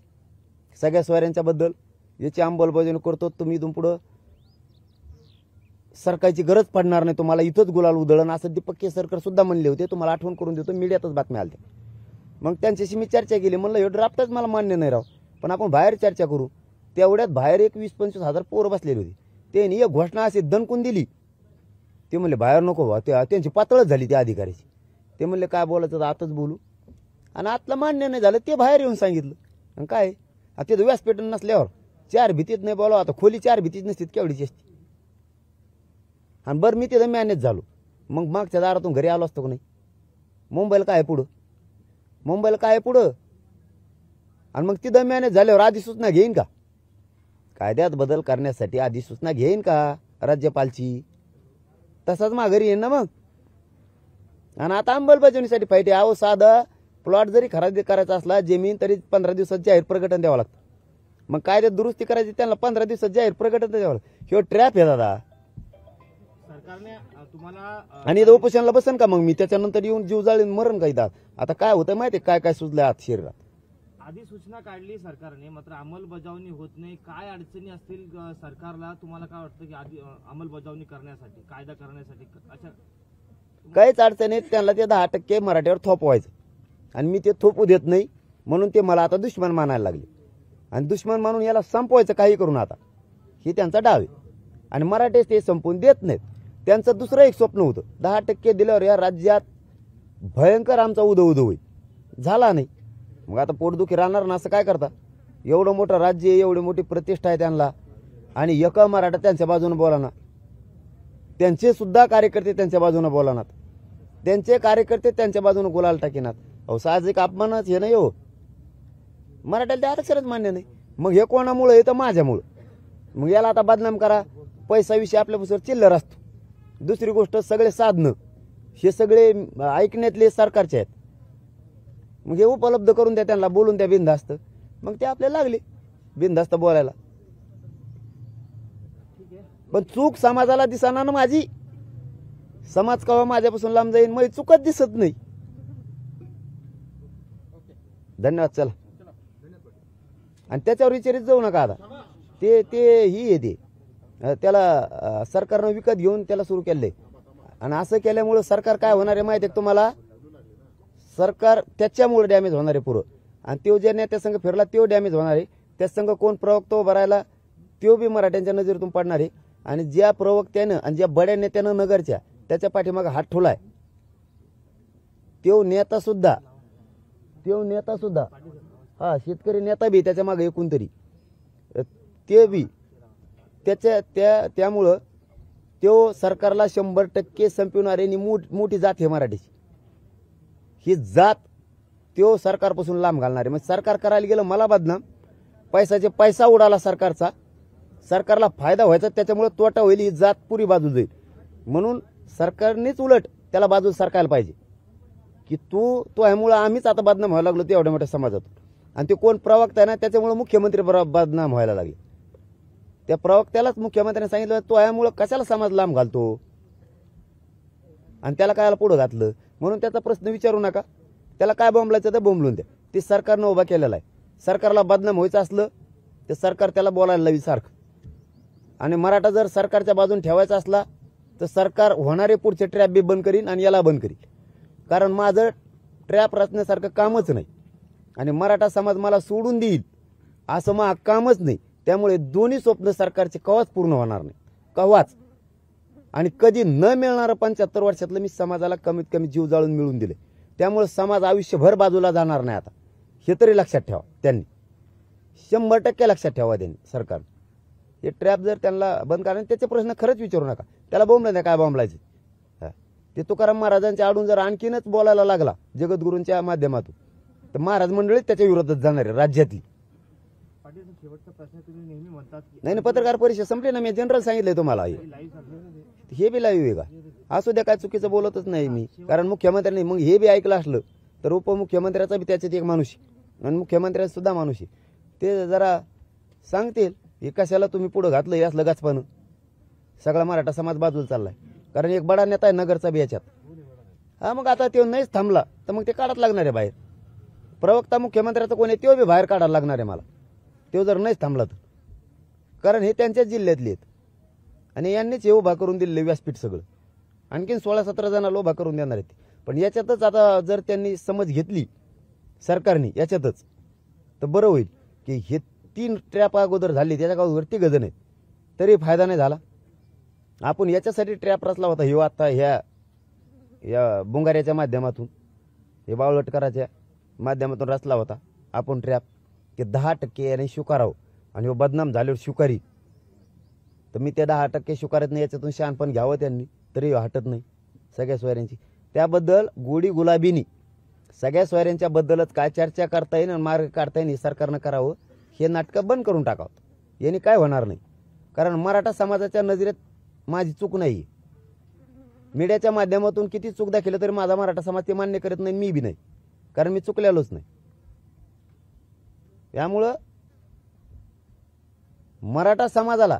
सगळ्या सोयऱ्यांच्या बद्दल याची अंमलबजावणी करतो. तुम्ही इथून पुढं सरकारची गरज पडणार नाही तुम्हाला इथंच गुलाल उधळण असं दीपक केसरकर सुद्धा म्हणले होते. तुम्हाला आठवण करून देतो मीडियातच बातम्या आल्या. मग त्यांच्याशी मी चर्चा केली. म्हणलं हे ड्राफ्टच मला मान्य नाही राव पण आपण बाहेर चर्चा करू. तेवढ्यात बाहेर एक 20-25 हजार पोरं बसलेली होती. त्यांनी एक घोषणा अशी दणकून दिली. ते म्हणले बाहेर नको बा. त्यांची पातळच झाली त्या अधिकाऱ्याची. ते म्हणले काय बोलायचं तर आताच बोलू. आणि आतलं मान्य नाही झालं ते बाहेर येऊन सांगितलं. आणि काय आता ते व्यासपीठ नसल्यावर 4 भीतीत नाही बोलावं. आता खोली 4 भीतीच नसतील केवढीची असते. आणि बरं मी तिथं मॅनेज झालो मग मागच्या दारातून घरी आलो असतो का नाही. मुंबईला काय पुढं मुंबईला काय पुढं. आणि मग तिथं मॅनेज झाल्यावर अधिसूचना घेईन का? कायद्यात बदल करण्यासाठी अधिसूचना घेईन का राज्यपालची? तसाच माघारी येईन ना. मग आणि आता अंमलबजावणीसाठी फाईट आहे. अहो साधा प्लॉट जरी खरेदी करायचा असला जमीन तरी 15 दिवसात जाहीर प्रकटन द्यावं लागतं. मग कायद्यात दुरुस्ती करायची त्यांना 15 दिवसात जाहीर प्रकटन द्यावं लागतं. ह्यो ट्रॅप आहे दादा. सरकारने तुम्हाला आणि इथं उपोषणाला बसन का मग मी त्याच्यानंतर येऊन जीव जाळीन मरण काही दात. आता काय होतं माहिती काय काय सुचलं आत शरीरात. अधिसूचना काढली सरकारने, मात्र अंमलबजावणी होत नाही. काय अडचणी असतील सरकारला? तुम्हाला काय वाटतं की अंमलबजावणी करण्यासाठी, कायदा करण्यासाठी अशा काहीच अडचण नाही. त्यांना ते 10% मराठीवर थोपवायचं आणि मी ते थोपू देत नाही म्हणून ते मला आता दुश्मन मानायला लागले. आणि दुश्मन मानून याला संपवायचं काही करून आता हे त्यांचा डाव आहे. आणि मराठीच ते संपवून देत नाहीत. त्यांचं दुसरं एक स्वप्न होतं 10% दिल्यावर या राज्यात भयंकर आमचा उदो होईल. झाला नाही. मग आता पोटदुखी राहणार ना असं काय करता. एवढं मोठं राज्य आहे, एवढी मोठी प्रतिष्ठा आहे त्यांना आणि एका मराठा त्यांच्या बाजूने बोलाना. त्यांचे सुद्धा कार्यकर्ते त्यांच्या बाजूने बोलानात. त्यांचे कार्यकर्ते त्यांच्या बाजूने गुलाल टाकीनात. अहो साहजिक अपमानच हे नाही हो. मराठ्याला ते आरक्षणच मान्य नाही. मग हे कोणामुळे तर माझ्यामुळं. मग याला आता बदनाम करा. पैसा विषय आपल्यापासून चिल्लर असतो. दुसरी गोष्ट सगळे साधनं हे सगळे ऐकण्यातले सरकारचे आहेत. मग हे उपलब्ध करून द्या त्यांना, बोलून द्या बिनधास्त. मग ते आपल्याला लागले बिनधास्त बोलायला. पण चूक समाजाला दिसना ना माझी. समाज कवा माझ्यापासून लांब जाईन माझी चूकच दिसत नाही. धन्यवाद. चला. आणि त्याच्यावर विचारित जाऊ नका आता. ते ते ही येते त्याला सरकारनं विकत घेऊन त्याला सुरू केलंय. आणि असं केल्यामुळं सरकार काय होणार आहे माहिती आहे तुम्हाला. सरकार त्याच्यामुळे डॅमेज होणार आहे पुरं. आणि तो ज्या नेत्या संघ फिरला तो डॅमेज होणार आहे. त्या संघ कोण प्रवक्ता उभा राहिला तो बी मराठ्यांच्या नजरेतून पडणार आहे. आणि ज्या प्रवक्त्यानं आणि ज्या बड्या नेत्यानं नगरच्या त्याच्या पाठीमागे हात ठेवलाय तो नेता सुद्धा हा शेतकरी नेता बी त्याच्या मागे एकूण तरी ते बी त्यामुळं तो सरकारला 100% संपवणारी मोठी जात आहे मराठीची. ही जात तो सरकारपासून लांब घालणार आहे. मग सरकार करायला गेलं मला बदनाम. पैसा उडाला सरकारचा. सरकारला फायदा व्हायचा त्याच्यामुळे तोटा होईल. ही जात पुरी बाजू जाईल. म्हणून सरकारनेच उलट त्याला बाजू सरकायला पाहिजे की तो ह्यामुळे आम्हीच आता बदनाम व्हायला लागलो ते एवढ्या मोठ्या समाजातून. आणि ते कोण प्रवक्ता आहे ना त्याच्यामुळे मुख्यमंत्री बदनाम व्हायला लागले. त्या प्रवक्त्यालाच मुख्यमंत्र्यांनी सांगितलं तो ह्यामुळे कशाला समाज लांब घालतो आणि त्याला कायला पुढं घातलं. म्हणून त्याचा प्रश्न विचारू नका. त्याला काय बोंबलायचं तर बोंबलून द्या. ते सरकारनं उभा केलेला आहे. सरकारला बदनाम व्हायचं असलं तर सरकार त्याला बोलायला लावी सारखं. आणि मराठा जर सरकारच्या बाजून ठेवायचा असला तर सरकार होणारे पुढचे ट्रॅप बी बंद करीन आणि याला बंद करीन. कारण माझं ट्रॅप रचण्यासारखं कामच नाही. आणि मराठा समाज मला सोडून देईल असं मग कामच नाही. त्यामुळे दोन्ही स्वप्न सरकारचे कवाच पूर्ण होणार नाही. कवाच. आणि कधी न मिळणारं 75 वर्षातलं मी समाजाला कमीत कमी जीव जाळून मिळवून दिले. त्यामुळे समाज आयुष्यभर बाजूला जाणार नाही आता. हे तरी लक्षात ठेवा त्यांनी. 100% लक्षात ठेवा त्यांनी सरकार. हे ट्रॅप जर त्यांना बंद करा. त्याचे प्रश्न खरंच विचारू नका. त्याला बोंबलं नाही काय बोंबलायचे. ते तुकाराम महाराजांच्या आडून जर आणखीनच बोलायला लागला जगद्गुरूंच्या माध्यमातून तर महाराज मंडळी त्याच्या विरोधात जाणार आहे राज्यातली. पाटील शेवटचा प्रश्न तुम्ही नेहमी म्हणतात की नाही पत्रकार परिषद संपली ना. मी जनरल सांगितलंय तुम्हाला. हे बी लाईव्ह आहे का. असू द्या काय चुकीचं बोलतच नाही मी. कारण मुख्यमंत्र्यांनी मग हे बी ऐकलं असलं तर उपमुख्यमंत्र्याचा बी त्याच्यात एक माणूस आहे आणि मुख्यमंत्र्यांचा सुद्धा माणूस आहे. ते जरा सांगतील हे कशाला तुम्ही पुढं घातलं हे असलं गाचपानं. सगळा मराठा समाज बाजूला चाललाय. कारण एक बडा नेता आहे नगरचा बी याच्यात. हा मग आता तो नाहीच थांबला तर मग ते काढत लागणार आहे बाहेर. प्रवक्ता मुख्यमंत्र्याचा कोण आहे तो बी बाहेर काढायला लागणार आहे मला. तो जर नाहीच थांबला तर. कारण हे त्यांच्याच जिल्ह्यातले आहेत आणि यांनीच हे उभा करून दिलेले व्यासपीठ सगळं. आणखीन 16-17 जणांना उभा करून देणार आहेत. पण याच्यातच आता जर त्यांनी समज घेतली सरकारने याच्यातच तर बरं होईल की हे 3 ट्रॅप अगोदर झाली त्याच्या गावावर 3 जण आहेत तरी फायदा नाही झाला. आपण याच्यासाठी ट्रॅप रचला होता. हे आता या बुंगाऱ्याच्या माध्यमातून हे बावळटकराच्या माध्यमातून रचला होता आपण ट्रॅप की 10% याने स्वीकारावं आणि हो बदनाम झाल्यावर स्वीकारी. तर मी त्या 10% स्वीकारत नाही. याच्यातून शहाणपण घ्यावं त्यांनी तरी हटत नाही सगळ्या सोयऱ्यांची. त्याबद्दल गोडी गुलाबीनी सगळ्या सोयऱ्यांच्या बद्दलच काय चर्चा करता येईल आणि मार्ग काढता येईल सरकारनं करावं. हे नाटकं बंद करून टाकावं. यांनी काय होणार नाही. कारण मराठा समाजाच्या नजरेत माझी चूक नाही. मीडियाच्या माध्यमातून किती चूक दाखवलं तरी माझा मराठा समाज ते मान्य करत नाही, मी बी नाही, कारण मी चुकलेलोच नाही. त्यामुळं मराठा समाजाला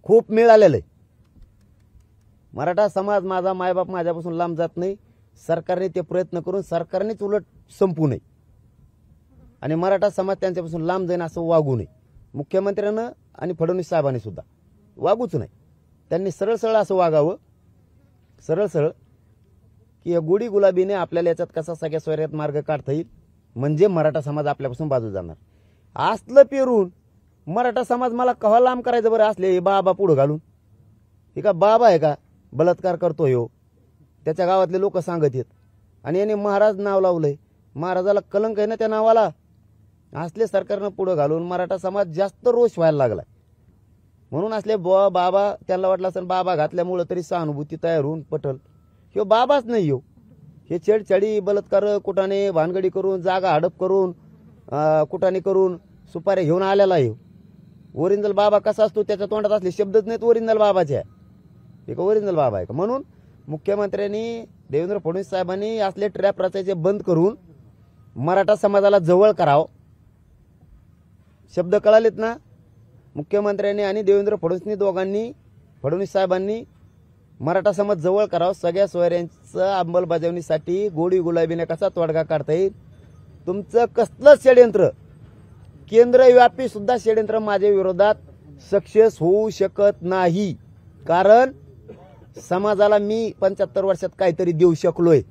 खूप मिळालेलं आहे. मराठा समाज माझा मायबाप माझ्यापासून लांब जात नाही. सरकारने ते प्रयत्न करून सरकारनेच उलट संपू नये आणि मराठा समाज त्यांच्यापासून लांब जाईन असं वागू नये. मुख्यमंत्र्यानं आणि फडणवीस साहेबांनी सुद्धा वागूच नाही. त्यांनी सरळ सरळ असं वागावं, सरळ सरळ, की या गोडी गुलाबीने आपल्याला याच्यात कसा सगळ्या सोयऱ्यात मार्ग काढता येईल, म्हणजे मराठा समाज आपल्यापासून बाजू जाणार. असलं पेरून मराठा समाज मला कव्हा लांब करायचं बरं? असले हे बाबा पुढं घालून, हे का बाबा आहे का बलात्कार करतोय हो? त्याच्या गावातले लोक सांगत आहेत आणि याने महाराज नाव लावलंय. महाराजाला कलंक आहे ना त्या नावाला. असले सरकारनं पुढं घालून मराठा समाज जास्त रोष व्हायला लागलाय. म्हणून असले बाबा, त्यांना वाटलं असेल बाबा घातल्यामुळं तरी सहानुभूती तयार होऊन पटल. ह्यो बाबाच नाही हो, हे छेडछाडी, बलात्कार, कुटाने, भानगडी करून, जागा हडप करून, कुटाने करून सुपारी घेऊन आलेला आहे. ओरिजिनल बाबा कसा असतो त्याच्या तोंडात असले शब्दच नाहीत ओरिजिनल बाबाचे. एक ओरिजिनल बाबा आहे का? म्हणून मुख्यमंत्र्यांनी, देवेंद्र फडणवीस साहेबांनी असले ट्रॅप रचायचे बंद करून मराठा समाजाला जवळ करावं. शब्द कळालेत ना? मुख्यमंत्र्यांनी आणि देवेंद्र फडणवीस साहेबांनी मराठा समाज जवळ करावं. सगळ्या सोयऱ्यांचं अंमलबजावणीसाठी गोडी गुलाबीने कसा तोडगा काढता येईल. तुमचं कसलं षडयंत्र, केंद्रव्यापी सुद्धा षडयंत्र माझ्या विरोधात सक्सेस होऊ शकत नाही. कारण समाजाला मी 75 वर्षात काहीतरी देऊ शकलोय.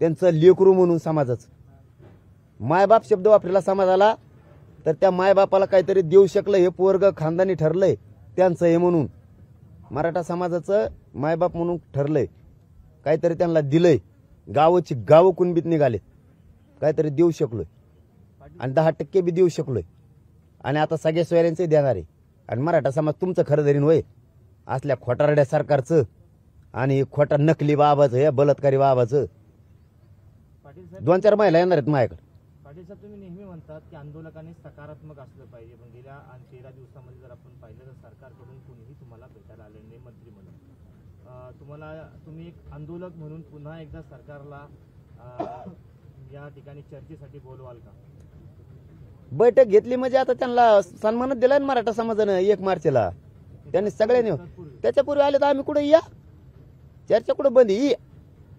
त्यांचं लेकरू म्हणून समाजाचं मायबाप शब्द वापरला समाजाला, तर त्या मायबापाला काहीतरी देऊ शकलं. हे पोरग खानदानी ठरलंय त्यांचं, हे म्हणून मराठा समाजाचं मायबाप म्हणून ठरलंय. काहीतरी त्यांना दिलंय. गावाची गावं कुणबीत निघाले, काहीतरी देऊ शकलोय आणि 10% बी देऊ शकलोय. आणि आता सगळ्या सोयऱ्यांचे देणार आहे. आणि मराठा समाज तुमचं खरं धरीन होय असल्या खोटारड्या सरकारचं आणि खोटा नकली बाबाचं, या बलात्कारी बाबाचं. पाटील साहेब, 2-4 महिला येणार आहेत माझ्याकडे. पाटील साहेब, तुम्ही नेहमी म्हणतात की आंदोलकांनी सकारात्मक असलं पाहिजे, पण गेल्या 13 दिवसामध्ये जर आपण पाहिलं तर सरकारकडून कुणीही तुम्हाला भेटायला आले नाही मंत्री म्हणून. तुम्ही एक आंदोलक म्हणून पुन्हा एकदा सरकारला या ठिकाणी चर्चेसाठी बोलवाल का? बैठक घेतली म्हणजे आता त्यांना सन्मानच दिलाय ना मराठा समाजानं 1 मार्चला. त्यांनी सगळ्यांनी. त्याच्यापूर्वी आले तर आम्ही कुठे या, चर्चा कुठं बंद ये,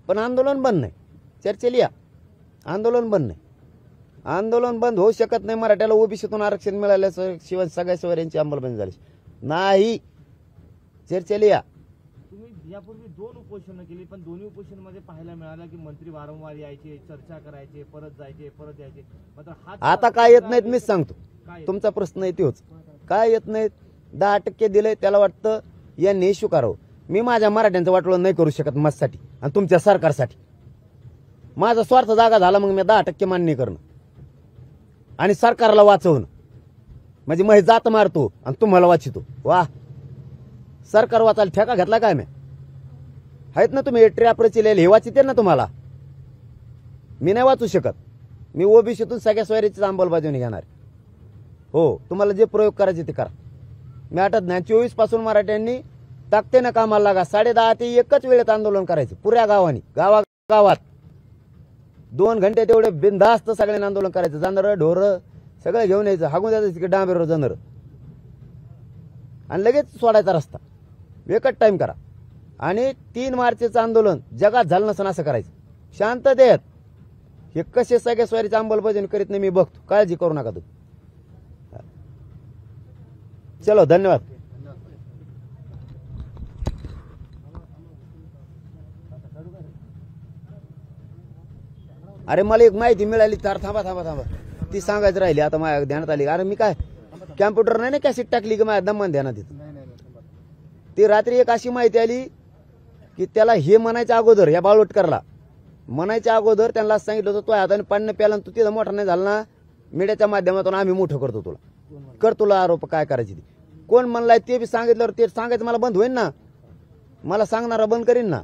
पण आंदोलन बंद नाही. चर्चेला या, आंदोलन बंद नाही. आंदोलन बंद होऊ शकत नाही. मराठ्याला ओबीसीतून आरक्षण मिळाल्याशिवाय सगळ्या सोयऱ्यांची अंमलबजावणी झाली नाही. चर्चेला या. तुम्ही यापूर्वी 2 उपोषणं केली, पण दोन्ही उपोषणामध्ये पाहायला मिळालं की मंत्री वारंवार यायचे, चर्चा करायचे, परत जायचे, परत यायचे. मात्र आता काय येत नाहीत मीच सांगतो. काय तुमचा प्रश्न आहे तोच. काय येत नाहीत? 10% दिलंय, त्याला वाटतं यांनी इश्यू करावं. मी माझ्या मराठ्यांचं वाटोळं नाही करू शकत माझ्यासाठी आणि तुमच्या सरकारसाठी. माझा स्वार्थ जागा झाला, मग मी 10% मान्य करणं आणि सरकारला वाचवणं. म्हणजे मग जात मारतो आणि तुम्हाला वाचितो. वा, सरकार वाचायला ठेका घेतला काय? मी आहेत ना तुम्ही ट्रॅप रचिलेले, हे वाचिते ना तुम्हाला. मी नाही वाचू शकत. मी ओबीसीतून सगळ्या सोयरीची अंमलबजावणी घेणार. हो, तुम्हाला जे प्रयोग करायचे ते करा. मी आठवत नाही. 24 पासून मराठ्यांनी ताकदीनं कामाला लागा. 10:30 ते 1च वेळेत आंदोलन करायचं पुऱ्या गावानी, गावागावात 2 घंटे तेवढे बिनधास्त सगळ्यांनी आंदोलन करायचं. जाणर ढोर सगळं घेऊन यायचं, हागून द्यायचं तिकडे डांबेवर जाणर आणि लगेच सोडायचा रस्ता. एकच टाइम करा. आणि 3 मार्चचं आंदोलन जगात झालं नसं असं करायचं. शांततेत. हे कसे सगळ्या सोयरीचं अंमलबजावणी करीत नाही मी बघतो. काळजी करू नका तुम्ही. चलो, धन्यवाद. अरे मला एक माहिती मिळाली तर थांबा ती सांगायचं राहिली. आता माझ्या ध्यानात आली. अरे मी काय कॅम्प्युटर नाही ना कॅसेट टाकली की माझ्या दमान ध्यानात येत. ती रात्री एक अशी माहिती आली की त्याला हे म्हणायच्या अगोदर, या बाळवटकरला म्हणायच्या अगोदर त्यांना सांगितलं होतं तो हाताने पाणी प्याला तू तिथं मोठा नाही झाला ना, मीडियाच्या माध्यमातून आम्ही मोठं करतो तुला. कर तुला आरोप काय करायची ती. कोण म्हणलाय ते बी सांगितल्यावर ते सांगायचं मला बंद होईल ना. मला सांगणारा बंद करीन ना.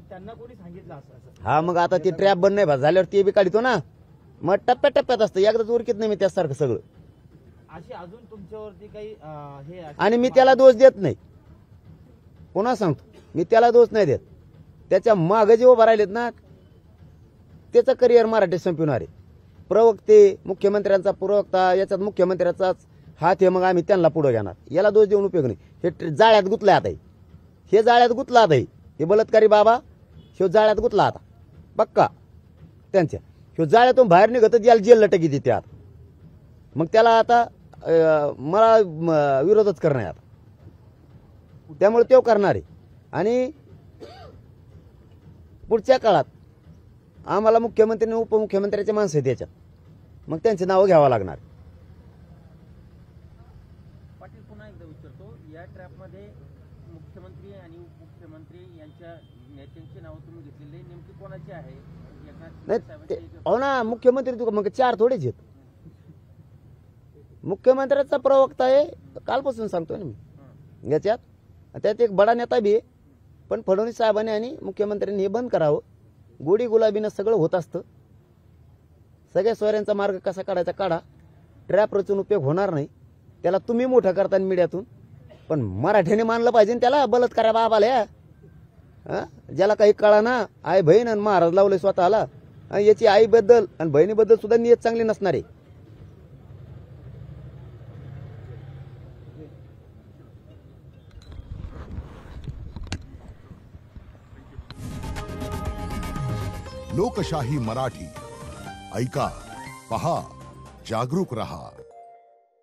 त्यांना कोणी सांगितलं असं? हा, मग आता ती ट्रॅप बंद नाही झाल्यावर ते बी काढतो ना. मग टप्प्याटप्प्यात असतं. एकदाच उरकीत नाही मी त्यासारखं सगळं. अशी अजून तुमच्यावरती काही हे आणि मी त्याला दोष देत नाही. पुन्हा सांगतो, मी त्याला दोष नाही देत. त्याच्या मागं जे उभं राहिलेत ना त्याचं करिअर मराठी संपवणार आहे. प्रवक्ते, मुख्यमंत्र्यांचा प्रवक्ता, याच्यात मुख्यमंत्र्याचाच हात आहे, मग आम्ही त्यांना पुढे घेणार. याला दोष देऊन उपयोग नाही. हे जाळ्यात गुतलं आता, हे जाळ्यात गुतला आता, हे बलात्कारी बाबा हे जाळ्यात गुतला आता पक्का त्यांच्या. हे जाळ्यातून बाहेर निघत याला जेल लटकी देते आता. मग त्याला आता मला विरोधच करणार आता, त्यामुळे तो करणार आहे. आणि पुढच्या काळात आम्हाला मुख्यमंत्री आणि उपमुख्यमंत्र्याचे माणसं आहेत त्याच्यात, मग त्यांची नावं घ्यावं लागणार. पाटील, पुन्हा एकदा विचारतो, या ट्रॅपमध्ये मुख्यमंत्री आणि उपमुख्यमंत्री यांच्या नेत्यांची नावं तुम्ही घेतलेली नेमकी कोणाची आहे? नाही हो ना, मुख्यमंत्री मग 4 थोडेच आहेत. मुख्यमंत्र्याचा प्रवक्ता आहे, कालपासून सांगतोय ना मी याच्यात. त्यात एक बडा नेता बी आहे. पण फडणवीस साहेबांनी आणि मुख्यमंत्र्यांनी हे बंद करावं. गोडी गुलाबीनं सगळं होत असतं. सगळ्या सोयऱ्यांचा मार्ग कसा काढायचा काढा. ट्रॅप रचून उपयोग होणार नाही. त्याला तुम्ही मोठं करता मीडियातून, पण मराठ्याने मानलं पाहिजे त्याला. बलात्कारा बाबाला ज्याला काही कळा ना, आई बहीण आणि महाराज लावले स्वतःला. याची आईबद्दल आणि बहिणीबद्दल सुद्धा नियत चांगली नसणार आहे. लोकशाही मराठी ऐका, पहा, जागरूक रहा.